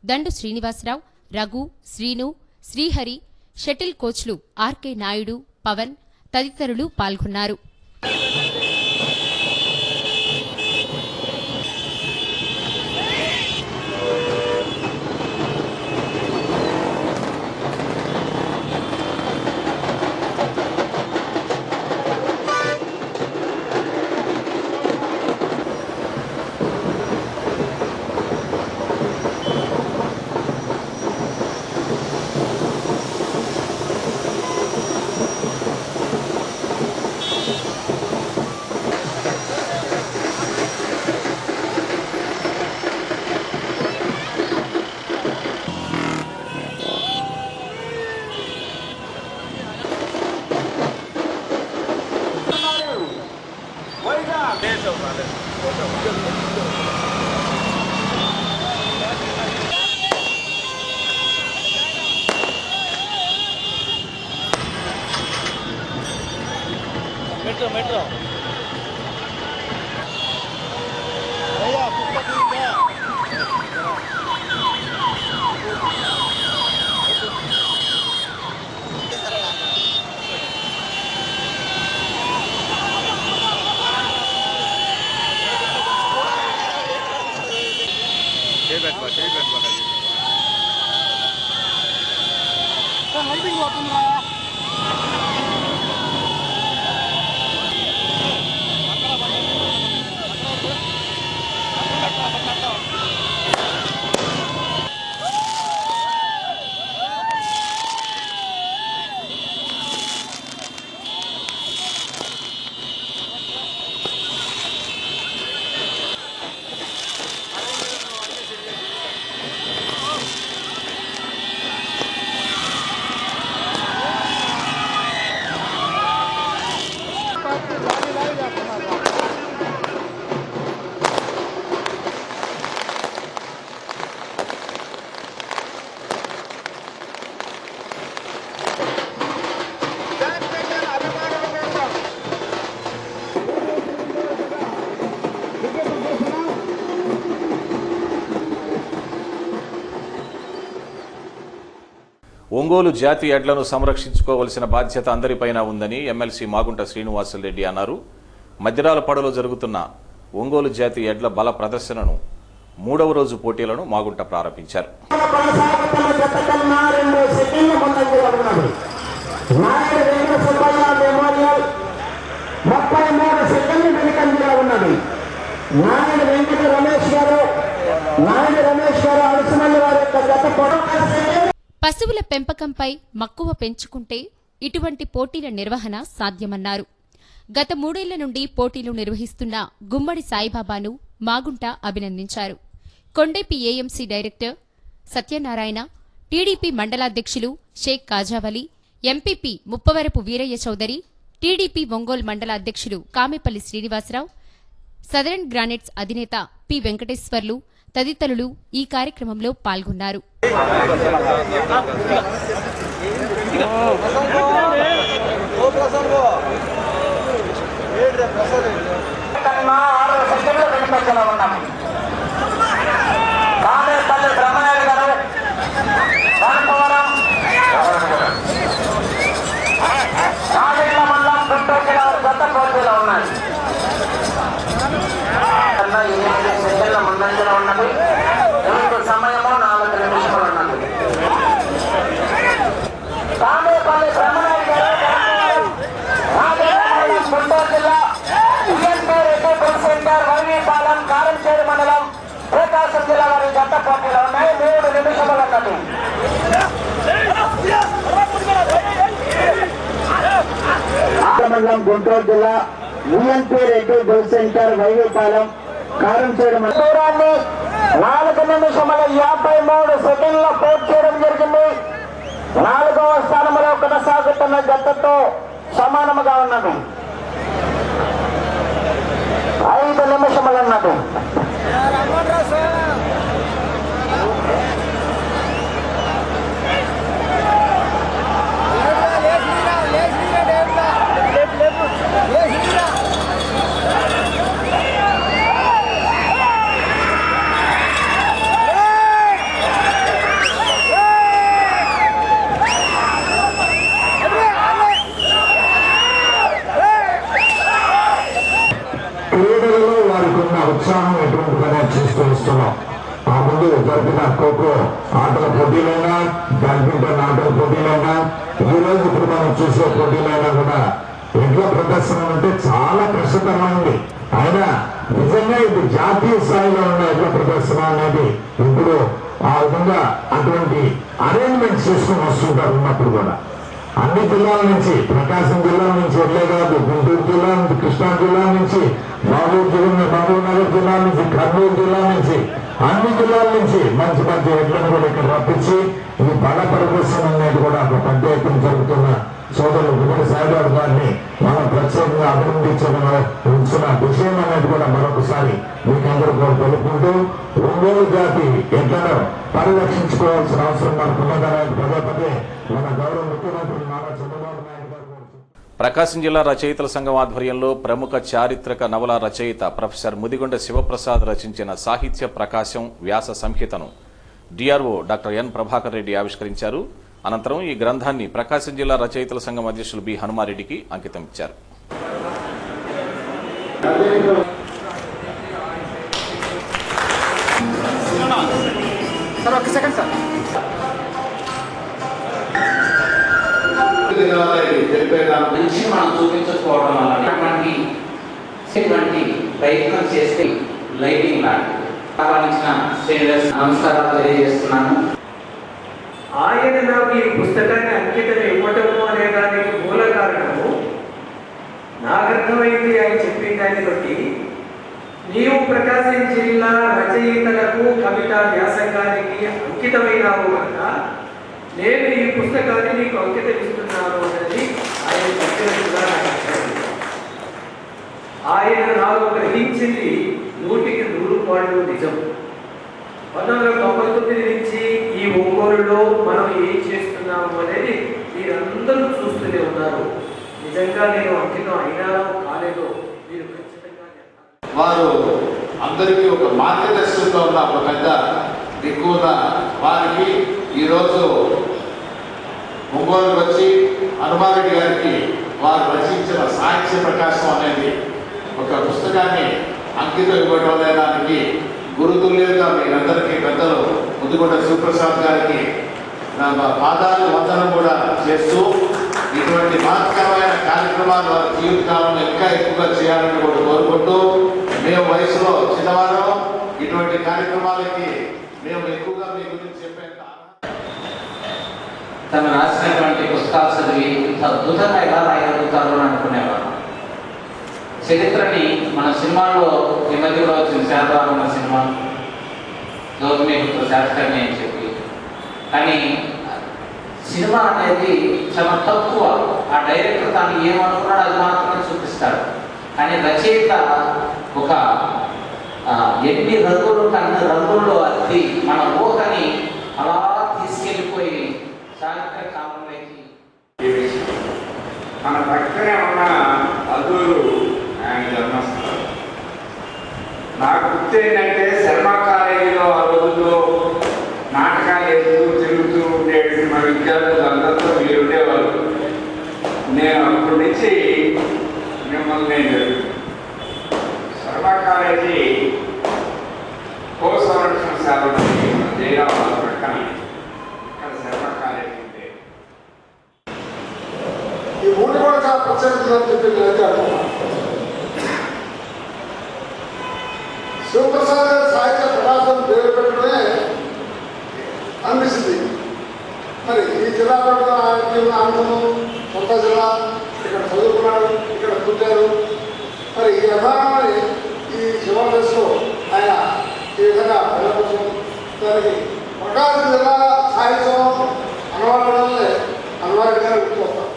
దండు శ్రీనివాసరావు, రఘు, శ్రీను, శ్రీహరి, షటిల్ కోచ్లు ఆర్కే నాయుడు, పవన్ తదితరులు పాల్గొన్నారు. మెట్రో ఒంగోలు జాతి ఎడ్లను సంరక్షించుకోవాల్సిన బాధ్యత అందరిపైన ఉందని ఎమ్మెల్సీ మాగుంట శ్రీనివాసులరెడ్డి అన్నారు. మద్దిరాలపాడులో జరుగుతున్న ఒంగోలు జాతి ఎడ్ల బల ప్రదర్శనను 3వ రోజు పోటీలను మాగుంట ప్రారంభించారు. పశువుల పెంపకంపై మక్కువ పెంచుకుంటే ఇటువంటి పోటీల నిర్వహణ సాధ్యమన్నారు. గత 3 ఏళ్ల నుండి పోటీలు నిర్వహిస్తున్న గుమ్మడి సాయిబాబాను మాగుంట అభినందించారు. Kondepi AMC director Satyanarayana, TDP మండలాధ్యక్షులు షేక్ కాజావలి, ఎంపీపీ ముప్పవరపు వీరయ్య చౌదరి, టీడీపీ ఒంగోలు మండల అధ్యక్షులు కామెపల్లి శ్రీనివాసరావు, సదరన్ గ్రానైట్స్ అధినేత పి వెంకటేశ్వర్లు తదితరులు ఈ కార్యక్రమంలో పాల్గొన్నారు. సమయము 4 నిమిషాలు ఉన్నది. కామేపల్లి బ్రహ్మనాయుడు గారు గుంటూరు జిల్లా ఈఎన్పీ రెడ్డి బుల్ సెంటర్ వైవీపాలెం కారంచేరు మండలం ప్రకాశం జిల్లా వారి జత పోటీలో ఉన్నాయి. 3 నిమిషాలు ఉన్నది. మండలం గుంటూరు జిల్లా ఈఎన్పీ రెడ్డి బుల్ సెంటర్ వైవీపాలెం కారంచేరు దూరాన్ని 4 నిమిషముల 53 సెకండ్ల పూర్తి చేయడం జరిగింది. 4వ స్థానంలో కొనసాగుతున్న జట్టుతో సమానముగా ఉన్నది. 5 నిమిషములు ఉన్నది. క్రీడలలో వారికి ఉన్న ఉత్సాహం ఎటువంటిగానే చూస్తూ వస్తున్నాం. ఆ ముందు జరిపిన ఖోఖో ఆటల పోటీలైనా, బ్యాడ్మింటన్ ఆటల పోటీలైనా, ఈ రోజు ఇప్పుడు మనం చూసే పోటీలైనా కూడా ఎడ్ల ప్రదర్శన అంటే చాలా కష్టతరమైంది. అయినా నిజంగా ఇది జాతీయ స్థాయిలో ఉన్న ఎడ్ల ప్రదర్శన అనేది ఇప్పుడు ఆ విధంగా అటువంటి అరేంజ్మెంట్స్ చేసుకుని వస్తుంటారు. ఉన్నప్పుడు కూడా అన్ని జిల్లాల నుంచి, ప్రకాశం జిల్లా నుంచి ఎట్లే కాదు, గుంటూరు జిల్లా నుంచి, కృష్ణా జిల్లా నుంచి, మహబూబ్ నగర్ జిల్లా నుంచి, కర్నూలు జిల్లా నుంచి, అన్ని జిల్లాల నుంచి మంచి మంచి ఎడ్లను కూడా ఇక్కడ రప్పించి ఈ బల ప్రదర్శన అనేది కూడా ఒక పెద్ద ఎత్తున జరుగుతున్న సోదరులు గుమ్మడి సాయిబాబు గారిని మనం ప్రత్యేకంగా అభినందించడంలో ఉంచిన విషయం అనేది కూడా మరొకసారి మీకందరూ కూడా తెలుపుకుంటూ ఒంగోలు జాతి ఎడ్లను పరిరక్షించుకోవాల్సిన అవసరం మనకున్నదని పదే పదే మన గౌరవ ముఖ్యమంత్రి నారా చంద్రబాబు నాయుడు గారు. ప్రకాశం జిల్లా రచయితల సంఘం ఆధ్వర్యంలో ప్రముఖ చారిత్రక నవల రచయిత ప్రొఫెసర్ ముదిగొండ శివప్రసాద్ రచించిన సాహిత్య ప్రకాశం వ్యాస సంహితను DRO doctor N Prabhakar Reddy ఆవిష్కరించారు. అనంతరం ఈ గ్రంథాన్ని ప్రకాశం జిల్లా రచయితల సంఘం అధ్యక్షులు బి హనుమారెడ్డికి అంకితం ఇచ్చారు. నుంచి మనం చూపించుకోవడం వల్ల ప్రయత్నం చేస్తే లైటింగ్ కావాల్సిన శ్రేణులకు నమస్కారాలు తెలియజేస్తున్నాను. ఆయన నాకు ఈ పుస్తకాన్ని అంకితం ఇవ్వటము అనే దానికి మూల కారణము నాకు అర్థమైంది. ఆయన చెప్పిన దాన్ని బట్టి నీవు ప్రకాశం జిల్లా రచయితలకు కవితా వ్యాసంగానికి అంకితమైనావు కనుక నేను ఈ పుస్తకాన్ని నీకు అంకితం ఇస్తున్నాను అనేది ఆయన చెప్పినట్టుగా నాకు అర్థమైంది. ఆయన నాకు గ్రహించింది 100% నిజం. 1999 నుంచి ఈ ఒంగోలులో మనం ఏం చేస్తున్నాము అనేది మీరందరూ చూస్తూనే ఉన్నారు. నిజంగా నేను అంకితం అయినానో కాలేదో మీరు ఖచ్చితంగా వారు అందరికీ ఒక మార్గదర్శకంగా ఉన్న ఒక పెద్ద దిక్కున్న వారికి ఈరోజు ఒంగోలుకు వచ్చి హనుమారెడ్డి గారికి వారు రచించిన సాహిత్య ప్రకాశం అనేది ఒక పుస్తకాన్ని అంకితం ఇవ్వడం లేదానికి గురుతుల్యులుగా మీరందరికీ పెద్దలు ముదిగొండ శివప్రసాద్ గారికి నా పాదాలు వందనం కూడా చేస్తూ ఇటువంటి మహత్తరమైన కార్యక్రమాలు వారి జీవితకాలంలో ఇంకా ఎక్కువగా చేయాలని కూడా కోరుకుంటూ మేము వయసులో చిన్నవారం ఇటువంటి కార్యక్రమాలకి మేము ఎక్కువగా మీ గురించి చెప్పే తను రాసినటువంటి పుస్తకాలు చదివి అద్భుతంగా ఎలా రాయగలుగుతారు అని అనుకునేవారు. చరిత్రని మన సినిమాల్లో ఈ మధ్య కూడా వచ్చింది శారదారమ్మ సినిమా, గౌతమిపుత్ర శాస్త్రజ్ఞ అని చెప్పి. కానీ సినిమా అనేది చాలా తక్కువ. ఆ డైరెక్టర్ తాను ఏమనుకున్నాడో అది మాత్రమే చూపిస్తాడు. కానీ రచయిత ఒక ఎన్ని రంగులు కన్న రంగుల్లో అద్ది మన ఊహని అలా తీసుకెళ్ళిపోయి చారిత్రక కాలంలోకి. మన పక్కనే ఉన్న అల్లూరు ఆయన జన్మస్థలం. నాకు గుర్తు ఏంటంటే శర్మ కాలేజీలో ఆ రోజుల్లో నాటకాలు వేస్తూ తిరుగుతూ ఉండేటువంటి మా విద్యార్థులు అందరితో మీరు ఉండేవారు. నేను అప్పటి నుంచి మిమ్మల్ని శర్మ కాలేజీ కో సంరక్షణ సేవ జయరామ పక్కన ఇక్కడ శర్మ కాలేజీ ఉండే. ఈ ఊటి కూడా చాలా ప్రత్యేకతలు చెప్పి శివప్రసాద్ గారి సాహిత్య ప్రకాశం పేరు పెట్టడమే అనిపిస్తుంది. మరి ఈ జిల్లా ఆనందము సొంత జిల్లా, ఇక్కడ చదువుకున్నాడు, ఇక్కడ పుట్టారు. మరి ఈ అభిమానాన్ని ఈ శివప్రసాద్లో ఆయన ఈ విధంగా వెళ్ళవచ్చు. దానికి ప్రకాశం జిల్లా సాహిత్యం అనవాళ్ళే అన్వారెడ్డి గారు గుర్తుకొస్తారు.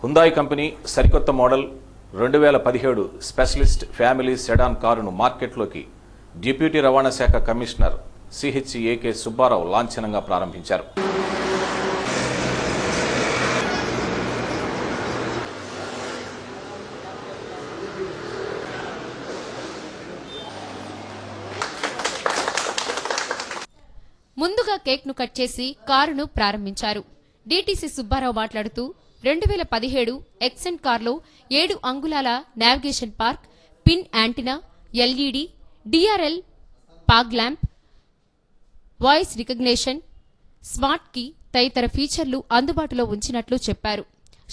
హుందాయ్ కంపెనీ సరికొత్త మోడల్ 2017 స్పెషలిస్ట్ ఫ్యామిలీ సెడాన్ కారును మార్కెట్లోకి డిప్యూటీ రవాణా శాఖ కమిషనర్ సిహెచ్ఏకే సుబ్బారావు లాంఛనంగా ప్రారంభించారు. ముందుగా కేక్ను కట్ చేసి కారును ప్రారంభించారు. డీటీసీ సుబ్బారావు మాట్లాడుతూ 2017 ఎక్సెంట్ కార్లో 7 అంగుళాల navigation park, fin antenna, LED, DRL, fog lamp, voice recognition, smart key తదితర ఫీచర్లు అందుబాటులో ఉంచినట్లు చెప్పారు.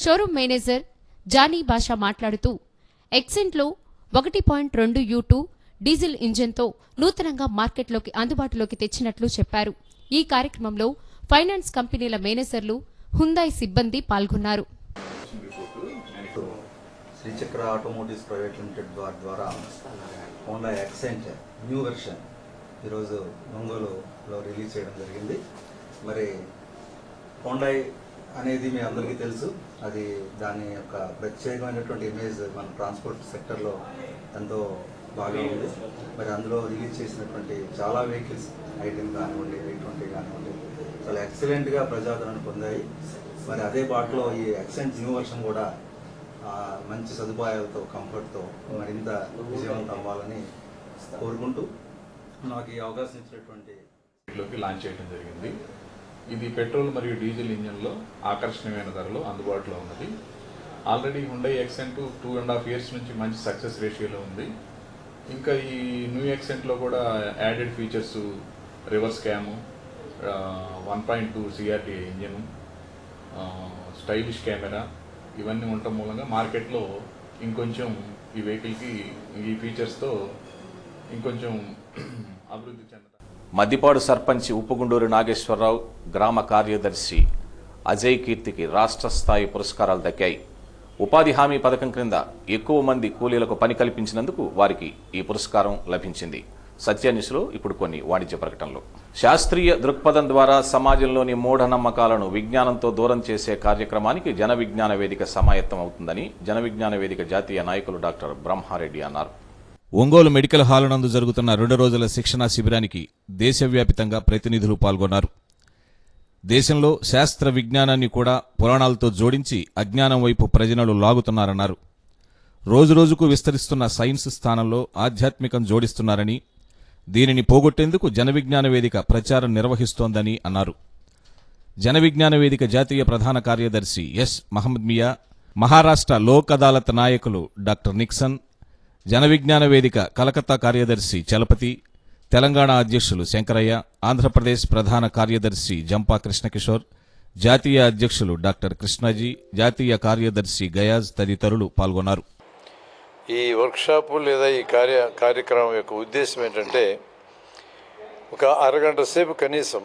షోరూం మేనేజర్ జానీ బాషా మాట్లాడుతూ ఎక్సెంట్లో 1.2 U2 డీజిల్ ఇంజిన్తో నూతనంగా మార్కెట్లోకి అందుబాటులోకి తెచ్చినట్లు చెప్పారు. ఈ కార్యక్రమంలో ఫైనాన్స్ కంపెనీల మేనేజర్లు, హుందాయ్ సిబ్బంది పాల్గొన్నారు. శ్రీచక్ర ఆటోమోటివ్స్ ప్రైవేట్ లిమిటెడ్ ద్వారా హోండా యాక్సెంట్ న్యూ వెర్షన్ ఈరోజు ఒంగోలులో రిలీజ్ చేయడం జరిగింది. మరి హోండాయ్ అనేది మీ అందరికీ తెలుసు, అది దాని యొక్క ప్రత్యేకమైనటువంటి ఇమేజ్ మన ట్రాన్స్పోర్ట్ సెక్టర్లో ఎంతో బాగా ఉంది. మరి అందులో రిలీజ్ చేసినటువంటి చాలా వెహికల్స్ ఐటెం కానివ్వండి, I20 కానివ్వండి, చాలా ఎక్సలెంట్గా ప్రజాదరణ పొందాయి. మరి అదే బాటలో ఈ యాక్సెంట్ న్యూ వర్షన్ కూడా మంచి సదుపాయాలతో, కంఫర్ట్తో మరింత విజయవంతం అవ్వాలని కోరుకుంటూ నాకు ఈ అవకాశం ఇచ్చినటువంటి లాంచ్ చేయడం జరిగింది. ఇది పెట్రోల్ మరియు డీజిల్ ఇంజన్లో ఆకర్షణీయమైన ధరలో అందుబాటులో ఉన్నది. ఆల్రెడీ హుండై యాక్సెంట్ 2.5 years నుంచి మంచి సక్సెస్ రేషియోలో ఉంది. ఇంకా ఈ న్యూ యాక్సెంట్లో కూడా added features reverse cam, 1.2 CRT engine, stylish camera ఇవన్నీ ఉండటం మూలంగా మార్కెట్లో ఇంకొంచెం ఈ వెహికల్కి ఈ ఫీచర్స్తో ఇంకొంచెం అభివృద్ధి చెందడం. మద్దిపాడు సర్పంచ్ ఉప్పుగుండూరు నాగేశ్వరరావు, గ్రామ కార్యదర్శి అజయ్ కీర్తికి రాష్ట్ర స్థాయి పురస్కారాలు దక్కాయి. ఉపాధి హామీ పథకం క్రింద ఎక్కువ మంది కూలీలకు పని కల్పించినందుకు వారికి ఈ పురస్కారం లభించింది. సత్యాన్యూస్లో ఇప్పుడు కొన్ని వాణిజ్య ప్రకటనలు. శాస్త్రీయ దృక్పథం ద్వారా సమాజంలోని మూఢనమ్మకాలను విజ్ఞానంతో దూరం చేసే కార్యక్రమానికి జన విజ్ఞాన వేదిక సమాయత్తం అవుతుందని జన విజ్ఞాన వేదిక జాతీయ నాయకులు డాక్టర్ బ్రహ్మారెడ్డి అన్నారు. ఒంగోలు మెడికల్ హాల్ నందు జరుగుతున్న 2 రోజుల శిక్షణా శిబిరానికి దేశవ్యాప్తంగా ప్రతినిధులు పాల్గొన్నారు. దేశంలో శాస్త్ర విజ్ఞానాన్ని కూడా పురాణాలతో జోడించి అజ్ఞానం వైపు ప్రజలు లాగుతున్నారన్నారు. రోజురోజుకు విస్తరిస్తున్న సైన్స్ స్థానంలో ఆధ్యాత్మికం జోడిస్తున్నారని, దీనిని పోగొట్టేందుకు జనవిజ్ఞాన వేదిక ప్రచారం నిర్వహిస్తోందని అన్నారు. జనవిజ్ఞాన వేదిక జాతీయ ప్రధాన కార్యదర్శి ఎస్ మహమ్మద్ మియా, మహారాష్ట్ర లోక్ అదాలత్ నాయకులు డాక్టర్ నిక్సన్, జనవిజ్ఞాన వేదిక కలకత్తా కార్యదర్శి చలపతి, తెలంగాణ అధ్యక్షులు శంకరయ్య, ఆంధ్రప్రదేశ్ ప్రధాన కార్యదర్శి జంపా కృష్ణకిషోర్, జాతీయ అధ్యక్షులు డాక్టర్ కృష్ణాజీ, జాతీయ కార్యదర్శి గయాజ్ తదితరులు పాల్గొన్నారు. ఈ వర్క్షాపు లేదా ఈ కార్యక్రమం యొక్క ఉద్దేశం ఏంటంటే, ఒక అరగంట సేపు కనీసం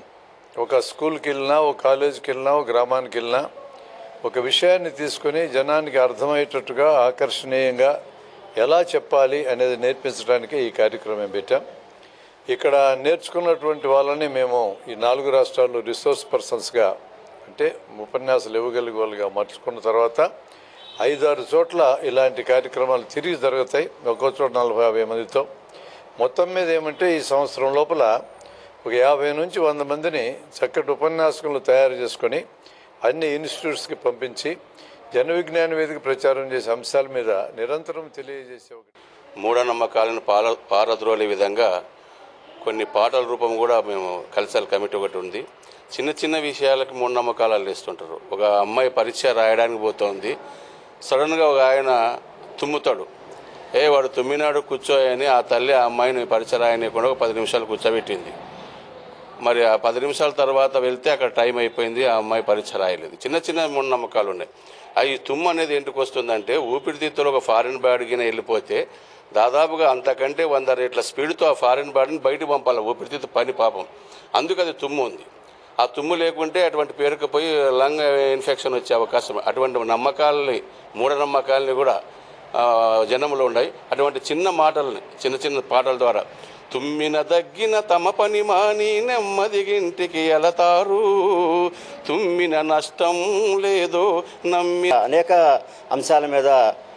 ఒక స్కూల్కి వెళ్ళినా, ఒక కాలేజీకి వెళ్ళినా, ఒక గ్రామానికి వెళ్ళినా ఒక విషయాన్ని తీసుకొని జనానికి అర్థమయ్యేటట్టుగా ఆకర్షణీయంగా ఎలా చెప్పాలి అనేది నేర్పించడానికి ఈ కార్యక్రమం పెట్టాం. ఇక్కడ నేర్చుకున్నటువంటి వాళ్ళని మేము ఈ 4 రాష్ట్రాల్లో రిసోర్స్ పర్సన్స్గా, అంటే ఉపన్యాసాలు ఇవ్వగలిగే వాళ్ళుగా మార్చుకున్న తర్వాత 5-6 చోట్ల ఇలాంటి కార్యక్రమాలు తిరిగి జరుగుతాయి. ఒక్కో చోట 40-50 మందితో. మొత్తం మీద ఏమంటే ఈ సంవత్సరం లోపల ఒక 50 నుంచి 100 మందిని చక్కటి ఉపన్యాసకులను తయారు చేసుకొని అన్ని ఇన్స్టిట్యూట్స్కి పంపించి జనవిజ్ఞాన వేదిక ప్రచారం చేసే అంశాల మీద నిరంతరం తెలియజేసే మూఢనమ్మకాలను పారద్రోలే విధంగా కొన్ని పాటల రూపం కూడా మేము కల్చరల్ కమిటీ ఒకటి ఉంది. చిన్న చిన్న విషయాలకి మూఢనమ్మకాలు వేస్తుంటారు. ఒక అమ్మాయి పరీక్ష రాయడానికి పోతుంది, సడన్గా ఒక ఆయన తుమ్ముతాడు. వాడు తుమ్మినాడు కూర్చోయని ఆ తల్లి ఆ అమ్మాయిని పరీక్ష రాయనీయకుండా ఒక 10 నిమిషాలు కూర్చోబెట్టింది. మరి ఆ 10 నిమిషాల తర్వాత వెళ్తే అక్కడ టైం అయిపోయింది, ఆ అమ్మాయి పరీక్ష రాయలేదు. చిన్న చిన్న మూఢనమ్మకాలు ఉన్నాయి. ఈ తుమ్ము అనేది ఎందుకు వస్తుందంటే, ఊపిరితిత్తులో ఒక ఫారిన్ బాడీకి వెళ్ళిపోతే దాదాపుగా అంతకంటే 100 రెట్ల స్పీడ్తో ఆ ఫారిన్ బాడీని బయటకు పంపాలి, ఊపిరితిత్తు పని పాపం. అందుకు అది తుమ్ము ఉంది. ఆ తుమ్ము లేకుంటే అటువంటి పేరుకుపోయి లంగ్ ఇన్ఫెక్షన్ వచ్చే అవకాశం. అటువంటి నమ్మకాలని, మూఢనమ్మకాలని కూడా జనంలో ఉన్నాయి. అటువంటి చిన్న మాటల్ని, చిన్న చిన్న పాటల ద్వారా తుమ్మిన దగ్గిన తమ పని మాని నెమ్మదిగింటికి ఎలతారు, తుమ్మిన నష్టం లేదో నమ్మి అనేక అంశాల మీద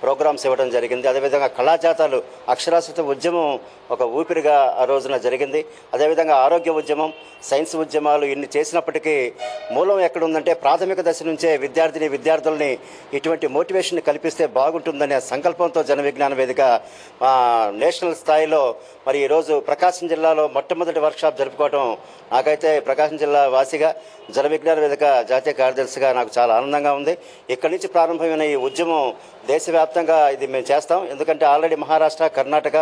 ప్రోగ్రామ్స్ ఇవ్వడం జరిగింది. అదేవిధంగా కళాజాతాలు, అక్షరాస్యత ఉద్యమం ఒక ఊపిరిగా ఆ రోజున జరిగింది. అదేవిధంగా ఆరోగ్య ఉద్యమం, సైన్స్ ఉద్యమాలు ఇన్ని చేసినప్పటికీ మూలం ఎక్కడుందంటే ప్రాథమిక దశ నుంచే విద్యార్థుల్ని ఇటువంటి మోటివేషన్ కల్పిస్తే బాగుంటుందనే సంకల్పంతో జనవిజ్ఞాన వేదిక నేషనల్ స్థాయిలో మరి ఈరోజు ప్రకాశం జిల్లాలో మొట్టమొదటి వర్క్షాప్ జరుపుకోవడం నాకైతే ప్రకాశం జిల్లా వాసిగా, జనవిజ్ఞాన వేదిక జాతీయ కార్యదర్శిగా నాకు చాలా ఆనందంగా ఉంది. ఇక్కడి నుంచి ప్రారంభమైన ఈ ఉద్యమం దేశవ్యాప్తంగా ఇది మేము చేస్తాం. ఎందుకంటే ఆల్రెడీ మహారాష్ట్ర, కర్ణాటక,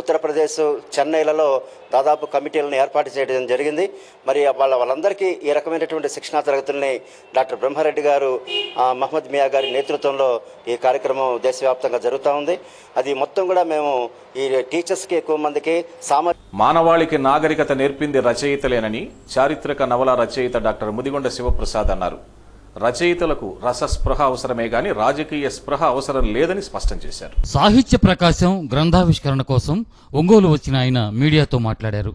ఉత్తరప్రదేశ్, చెన్నైలలో దాదాపు కమిటీలను ఏర్పాటు చేయడం జరిగింది. మరి వాళ్ళందరికీ ఈ రకమైనటువంటి శిక్షణా తరగతుల్ని డాక్టర్ బ్రహ్మారెడ్డి గారు, మహమ్మద్ మియా గారి నేతృత్వంలో ఈ కార్యక్రమం దేశవ్యాప్తంగా జరుగుతూ ఉంది. అది మొత్తం కూడా మేము ఈ టీచర్స్కి ఎక్కువ మందికి మానవాళికి నాగరికత నేర్పింది రచయితలేనని చారిత్రక నవల రచయిత డాక్టర్ ముదిగొండ శివప్రసాద్ అన్నారు. రచయితలకు రసస్పృహ అవసరమే గాని రాజకీయ స్పృహ అవసరం లేదని స్పష్టం చేశారు. సాహిత్య ప్రకాశం గ్రంథావిష్కరణ కోసం ఒంగోలు వచ్చిన ఆయన మీడియాతో మాట్లాడారు.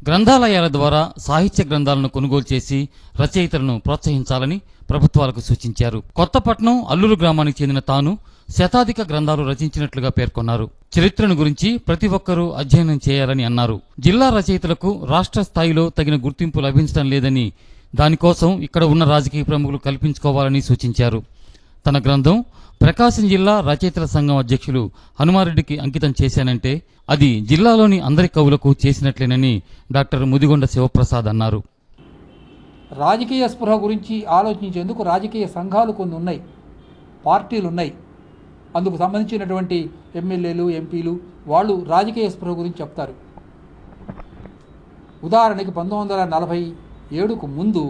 గ్రంథాలయాల ద్వారా సాహిత్య గ్రంథాలను కొనుగోలు చేసి రచయితలను ప్రోత్సహించాలని ప్రభుత్వాలకు సూచించారు. కొత్తపట్నం అల్లూరు గ్రామానికి చెందిన తాను శతాధిక గ్రంథాలు రచించినట్లుగా పేర్కొన్నారు. చరిత్రను గురించి ప్రతి ఒక్కరూ అధ్యయనం చేయాలని అన్నారు. జిల్లా రచయితలకు రాష్ట్ర స్థాయిలో తగిన గుర్తింపు లభించడం లేదని, దానికోసం ఇక్కడ ఉన్న రాజకీయ ప్రముఖులు కల్పించుకోవాలని సూచించారు. తన గ్రంథం ప్రకాశం జిల్లా రచయితల సంఘం అధ్యక్షులు హనుమారెడ్డికి అంకితం చేశానంటే అది జిల్లాలోని అందరి కవులకు చేసినట్లేనని డాక్టర్ ముదిగొండ శివప్రసాద్ అన్నారు. రాజకీయ స్పృహ గురించి ఆలోచించేందుకు రాజకీయ సంఘాలు కొన్ని ఉన్నాయి, పార్టీలు ఉన్నాయి. అందుకు సంబంధించినటువంటి ఎమ్మెల్యేలు, ఎంపీలు వాళ్ళు రాజకీయ స్పృహ గురించి చెప్తారు. ఉదాహరణకి 1947కు ముందు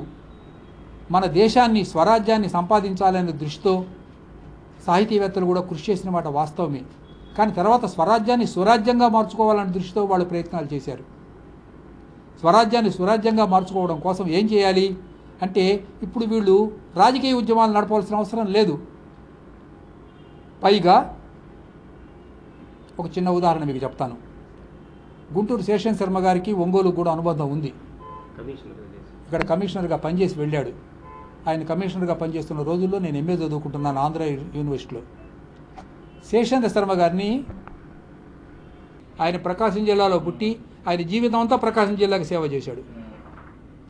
మన దేశాన్ని, స్వరాజ్యాన్ని సంపాదించాలనే దృష్టితో సాహితీవేత్తలు కూడా కృషి చేసిన మాట వాస్తవమే. కానీ తర్వాత స్వరాజ్యాన్ని స్వరాజ్యంగా మార్చుకోవాలనే దృష్టితో వాళ్ళు ప్రయత్నాలు చేశారు. స్వరాజ్యాన్ని స్వరాజ్యంగా మార్చుకోవడం కోసం ఏం చేయాలి అంటే ఇప్పుడు వీళ్ళు రాజకీయ ఉద్యమాలు నడపవలసిన అవసరం లేదు. పైగా ఒక చిన్న ఉదాహరణ మీకు చెప్తాను. గుంటూరు శేషన్ శర్మ గారికి ఒంగోలు కూడా అనుబంధం ఉంది. ఇక్కడ కమిషనర్గా పనిచేసి వెళ్ళాడు. ఆయన కమిషనర్గా పనిచేస్తున్న రోజుల్లో నేను ఎంఏ చదువుకుంటున్నాను ఆంధ్ర యూనివర్సిటీలో. శేషన్ శర్మ గారిని ఆయన ప్రకాశం జిల్లాలో పుట్టి ఆయన జీవితం అంతా ప్రకాశం జిల్లాకి సేవ చేశాడు.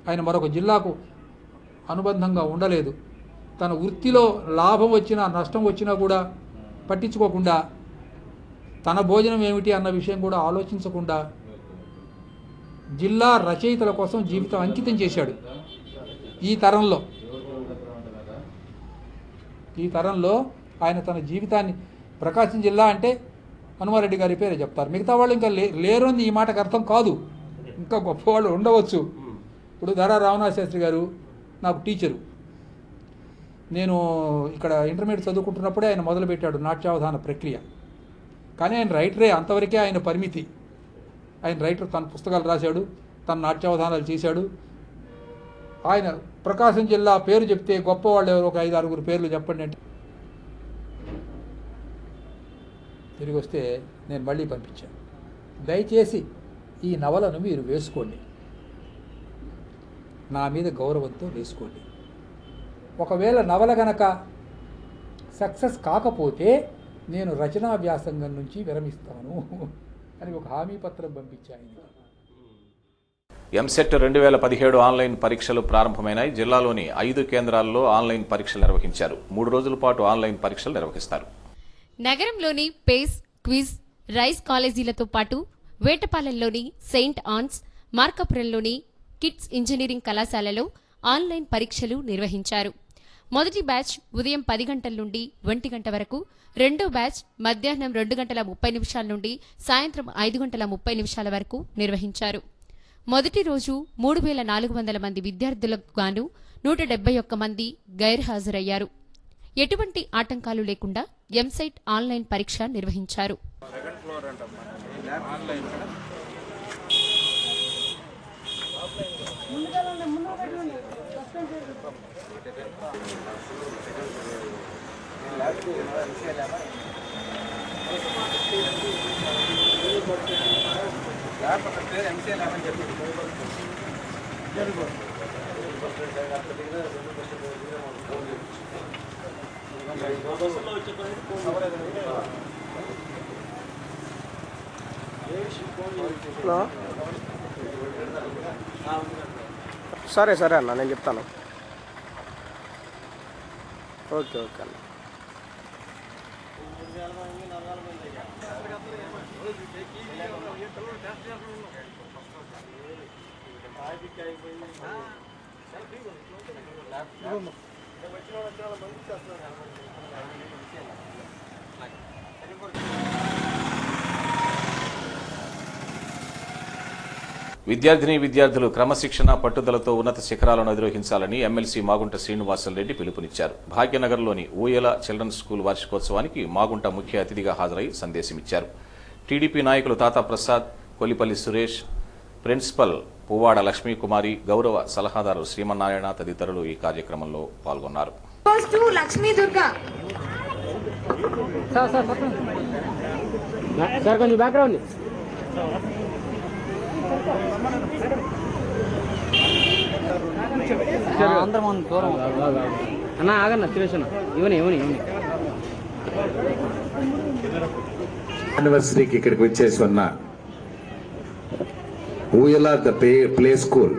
ఆయన మరొక జిల్లాకు అనుబంధంగా ఉండలేదు. తన వృత్తిలో లాభం వచ్చినా నష్టం వచ్చినా కూడా పట్టించుకోకుండా, తన భోజనం ఏమిటి అన్న విషయం కూడా ఆలోచించకుండా జిల్లా రచయితల కోసం జీవితం అంకితం చేశాడు. ఈ తరంలో ఆయన తన జీవితాన్ని, ప్రకాశం జిల్లా అంటే హనుమారెడ్డి గారి పేరే చెప్తారు, మిగతా వాళ్ళు ఇంకా లేరు అని ఈ మాటకు అర్థం కాదు, ఇంకా గొప్పవాళ్ళు ఉండవచ్చు. ఇప్పుడు దారా రామనాథ శాస్త్రి గారు నాకు టీచరు. నేను ఇక్కడ ఇంటర్మీడియట్ చదువుకుంటున్నప్పుడే ఆయన మొదలుపెట్టాడు నాట్యావధాన ప్రక్రియ. కానీ ఆయన రైటరే, అంతవరకే ఆయన పరిమితి. ఆయన రైటర్, తన పుస్తకాలు రాశాడు, తన నాట్యావధానాలు చేశాడు. ఆయన ప్రకాశం జిల్లా పేరు చెప్తే గొప్పవాళ్ళు ఎవరు, ఒక 5-6 పేర్లు చెప్పండి అంటే తిరిగి వస్తే నేను మళ్ళీ పంపించాను. దయచేసి ఈ నవలను మీరు వేసుకోండి, నా మీద గౌరవంతో వేసుకోండి. ఒకవేళ నవల గనక సక్సెస్ కాకపోతే నేను రచనా వ్యాసంగం నుంచి విరమిస్తాను అని ఒక హామీ పత్రం పంపించాను. ఎంసెట్ 2017 ఆన్లైన్ పరీక్షలు ప్రారంభమైనాయి. జిల్లాలోని 5 కేంద్రాల్లో ఆన్లైన్ పరీక్షలు నిర్వహించారు. 3 రోజుల పాటు ఆన్లైన్ పరీక్షలు నిర్వహిస్తారు. నగరంలోని పేస్, క్విజ్, రైస్ కాలేజీలతో పాటు వేటపాలెంలోని సెయింట్ ఆన్స్, మార్కాపురంలోని కిడ్స్ ఇంజనీరింగ్ కళాశాలలో ఆన్లైన్ పరీక్షలు నిర్వహించారు. మొదటి బ్యాచ్ ఉదయం 10 గంటల నుండి 1 గంట వరకు, రెండో బ్యాచ్ మధ్యాహ్నం 2:30 నుండి సాయంత్రం 5:30 వరకు నిర్వహించారు. మొదటి రోజు 3,400 మంది విద్యార్థులకు గాను 171 మంది గైర్హాజరయ్యారు. ఎటువంటి ఆటంకాలు లేకుండా ఎంసెట్ ఆన్లైన్ పరీక్ష నిర్వహించారు. సరే సరే అన్న, నేను చెప్తాను. ఓకే ఓకే అన్న. విద్యార్థులు క్రమశిక్షణ, పట్టుదలతో ఉన్నత శిఖరాలను అధిరోహించాలని ఎమ్మెల్సీ మాగుంట శ్రీనివాసరెడ్డి పిలుపునిచ్చారు. భాగ్యనగర్లోని ఊయల చిల్డ్రన్స్ స్కూల్ వార్షికోత్సవానికి మాగుంట ముఖ్య అతిథిగా హాజరై సందేశమిచ్చారు. టీడీపీ నాయకులు తాతా ప్రసాద్, కొల్లిపల్లి సురేష్, ప్రిన్సిపల్ పువ్వాడ లక్ష్మీకుమారి, గౌరవ సలహాదారు శ్రీమన్నారాయణ తదితరులు ఈ కార్యక్రమంలో పాల్గొన్నారు. యానివర్సరీకి ఇక్కడికి వచ్చేసి ఉన్న ఊయల ద ప్లే స్కూల్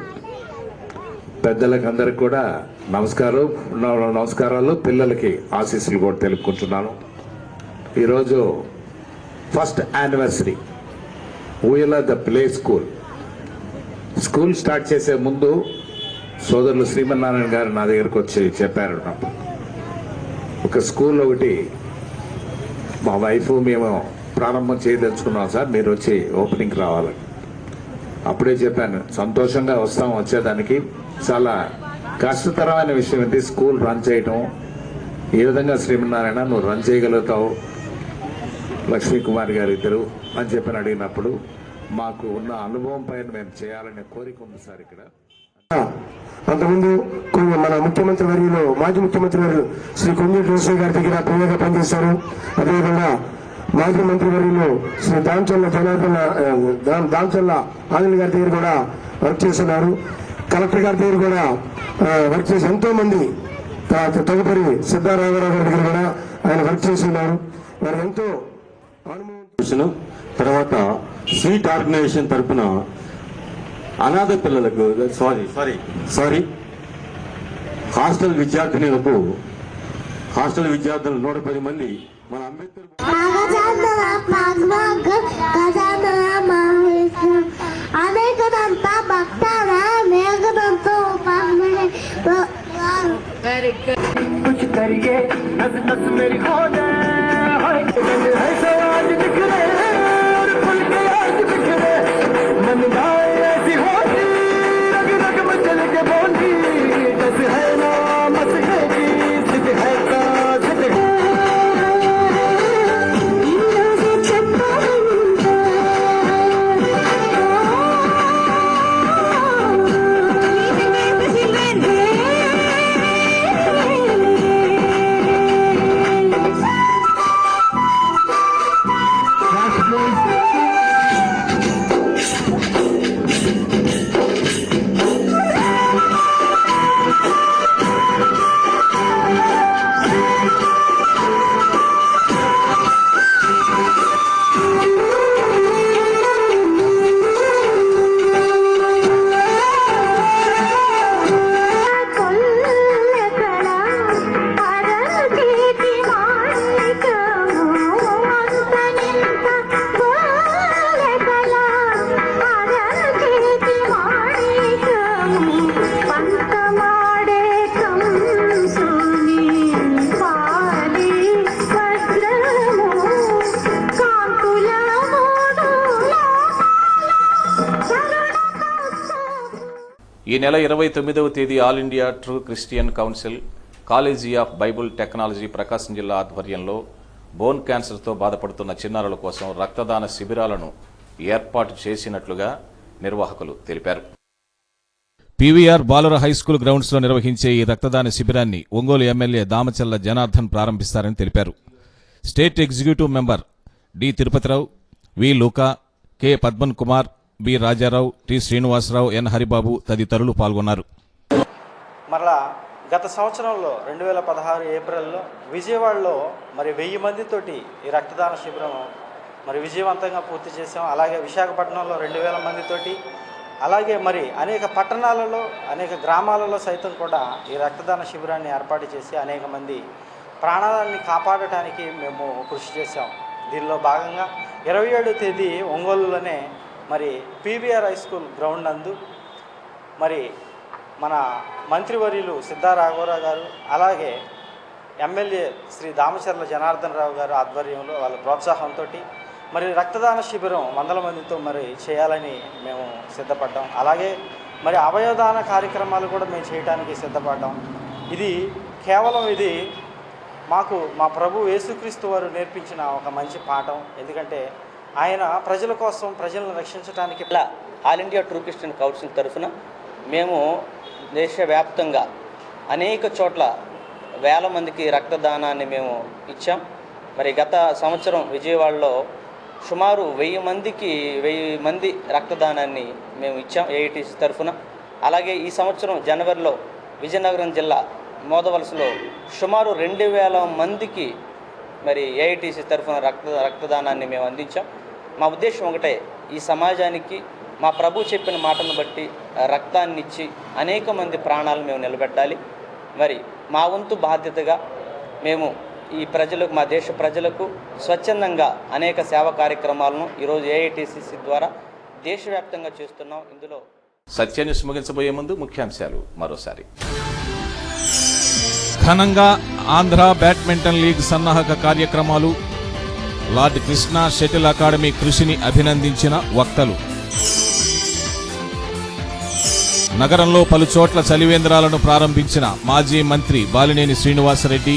పెద్దలకు అందరికి కూడా నమస్కారాలు, పిల్లలకి ఆశీస్సులు కూడా తెలుపుకుంటున్నాను. ఈరోజు ఫస్ట్ యానివర్సరీ ఊయల the play school. School start చేసే ముందు సోదరులు శ్రీమన్నారాయణ గారు నా దగ్గరకు వచ్చి చెప్పారు, ఒక స్కూల్ ఒకటి మా వైఫ్ మేము ప్రారంభం చేయదలుచుకున్నాం సార్, మీరు వచ్చి ఓపెనింగ్ రావాలి. అప్పుడే చెప్పాను, సంతోషంగా వస్తాం. వచ్చేదానికి చాలా కష్టతరమైన విషయం ఏంటి స్కూల్ రన్ చేయటం. ఏ విధంగా శ్రీమన్నారాయణ నువ్వు రన్ చేయగలుగుతావు, లక్ష్మీకుమారి గారు ఇద్దరు అని చెప్పని అడిగినప్పుడు మాకు ఉన్న అనుభవం పైన మేము చేయాలనే కోరిక ఉంది సార్. ఇక్కడ అంతకుముందు మన ముఖ్యమంత్రి వర్యులు, మాజీ ముఖ్యమంత్రి వర్యులు శ్రీ కొంజేటి రోసయ్య గారి దగ్గర ప్రియగా పనిచేశారు. అదేవిధంగా మాజీ మంత్రి వర్యులు శ్రీ దాంచల్ల ఆంజనేయ గారి దగ్గర కూడా వర్క్ చేస్తున్నారు. కలెక్టర్ గారి దగ్గర కూడా వర్క్ చేసి ఎంతో మంది, తదుపరి సిద్ధారామరావు గారి దగ్గర కూడా ఆయన వర్క్ చేస్తున్నారు. వారు ఎంతో అనుభవం. తర్వాత స్వీట్ ఆర్గనైజేషన్ తరఫున అనాథ పిల్లలకు సారీ హాస్టల్ విద్యార్థులకు, హాస్టల్ విద్యార్థులు 110 మంది మన అంబేద్కర్ అనేక మేఘదంత భక్తార మేఘదంతో వెరీ గుడ్ कुछ करिए नस नस मेरी हो जाए ऐसा आज निकले और खुल के आज बिखरे मन गाए ऐसी होती रग रग में चल के बोली जैसे है ना मस है की सिद्ध है का सिद्ध है ఈ నెల 29వ తేదీ All India True Christian Council College of Bible Technology Prakasam జిల్లా ఆధ్వర్యంలో బోన్ క్యాన్సర్తో బాధపడుతున్న చిన్నారుల కోసం రక్తదాన శిబిరాలను ఏర్పాటు చేసినట్లుగా నిర్వాహకులు తెలిపారు. పీవీఆర్ బాలుర హైస్కూల్ గ్రౌండ్స్లో నిర్వహించే ఈ రక్తదాన శిబిరాన్ని ఒంగోలు ఎమ్మెల్యే దామచల్ల జనార్దన్ ప్రారంభిస్తారని తెలిపారు. State executive member D Tirupatirao, V Luka, K Padman Kumar, B Rajarao, T Srinivasarao, N Haribabu తదితరులు పాల్గొన్నారు. మరలా గత సంవత్సరంలో 2016 ఏప్రిల్లో విజయవాడలో మరి 1000 మందితోటి ఈ రక్తదాన శిబిరం మరి విజయవంతంగా పూర్తి చేసాం. అలాగే విశాఖపట్నంలో 2000 మందితోటి, అలాగే మరి అనేక పట్టణాలలో అనేక గ్రామాలలో సైతం కూడా ఈ రక్తదాన శిబిరాన్ని ఏర్పాటు చేసి అనేక మంది ప్రాణాలని కాపాడటానికి మేము కృషి చేశాం. దీనిలో భాగంగా 27వ తేదీ ఒంగోలులోనే మరి పీవీఆర్ హై స్కూల్ గ్రౌండ్ నందు మరి మన మంత్రివర్యులు సిద్ధా రాఘవరావు గారు, అలాగే ఎమ్మెల్యే శ్రీ దామచర్ల జనార్దన్ రావు గారు ఆధ్వర్యంలో వాళ్ళ ప్రోత్సాహంతో మరి రక్తదాన శిబిరం 100 మందితో మరి చేయాలని మేము సిద్ధపడ్డాం. అలాగే మరి అవయవదాన కార్యక్రమాలు కూడా మేము చేయడానికి సిద్ధపడ్డాం. ఇది కేవలం ఇది మాకు మా ప్రభు యేసుక్రీస్తు వారు నేర్పించిన ఒక మంచి పాఠం. ఎందుకంటే ఆయన ప్రజల కోసం ప్రజలను రక్షించడానికి all India True Christian council తరఫున మేము దేశవ్యాప్తంగా అనేక చోట్ల వేల మందికి రక్తదానాన్ని మేము ఇచ్చాం. మరి గత సంవత్సరం విజయవాడలో సుమారు 1000 మంది రక్తదానాన్ని మేము ఇచ్చాం ఏఐటీసీ తరఫున. అలాగే ఈ సంవత్సరం జనవరిలో విజయనగరం జిల్లా మోదవలసలో సుమారు 2000 మందికి మరి ఏఐటీసీ తరఫున రక్తదానాన్ని మేము అందించాం. మా ఉద్దేశం ఒకటే, ఈ సమాజానికి మా ప్రభు చెప్పిన మాటను బట్టి రక్తాన్ని ఇచ్చి అనేక మంది ప్రాణాలు మేము నిలబెట్టాలి. మరి మా వంతు బాధ్యతగా మేము ఈ ప్రజలకు, మా దేశ ప్రజలకు స్వచ్ఛందంగా అనేక సేవా కార్యక్రమాలను ఈరోజు ఏఐటీసీసీ ద్వారా దేశవ్యాప్తంగా చేస్తున్నాం. ఇందులో సత్యన్యూస్ ముగించబోయే ముందు ముఖ్యాంశాలు మరోసారి. ఘనంగా ఆంధ్ర బ్యాడ్మింటన్ లీగ్ సన్నాహక కార్యక్రమాలు. లార్డ్ కృష్ణా షటిల్ అకాడమీ కృషిని అభినందించిన వక్తలు. నగరంలో పలు చోట్ల చలివేంద్రాలను ప్రారంభించిన మాజీ మంత్రి బాలినేని శ్రీనివాసరెడ్డి.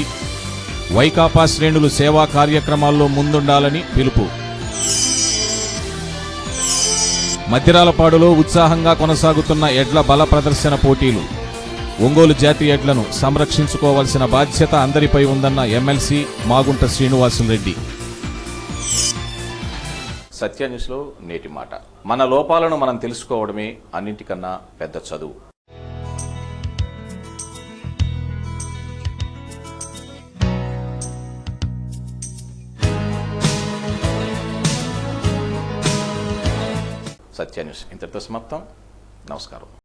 వైకాపా శ్రేణులు సేవా కార్యక్రమాల్లో ముందుండాలని పిలుపు. మద్దిరాలపాడులో ఉత్సాహంగా కొనసాగుతున్న ఎడ్ల బల ప్రదర్శన పోటీలు. ఒంగోలు జాతి ఎడ్లను సంరక్షించుకోవాల్సిన బాధ్యత అందరిపై ఉందన్న ఎమ్మెల్సీ మాగుంట శ్రీనివాసులరెడ్డి. సత్యన్యూస్లో నేటి మాట. మన లోపాలను మనం తెలుసుకోవడమే అన్నింటికన్నా పెద్ద చదువు. సత్యన్యూస్ ఇంతటితో సమాప్తం. నమస్కారం.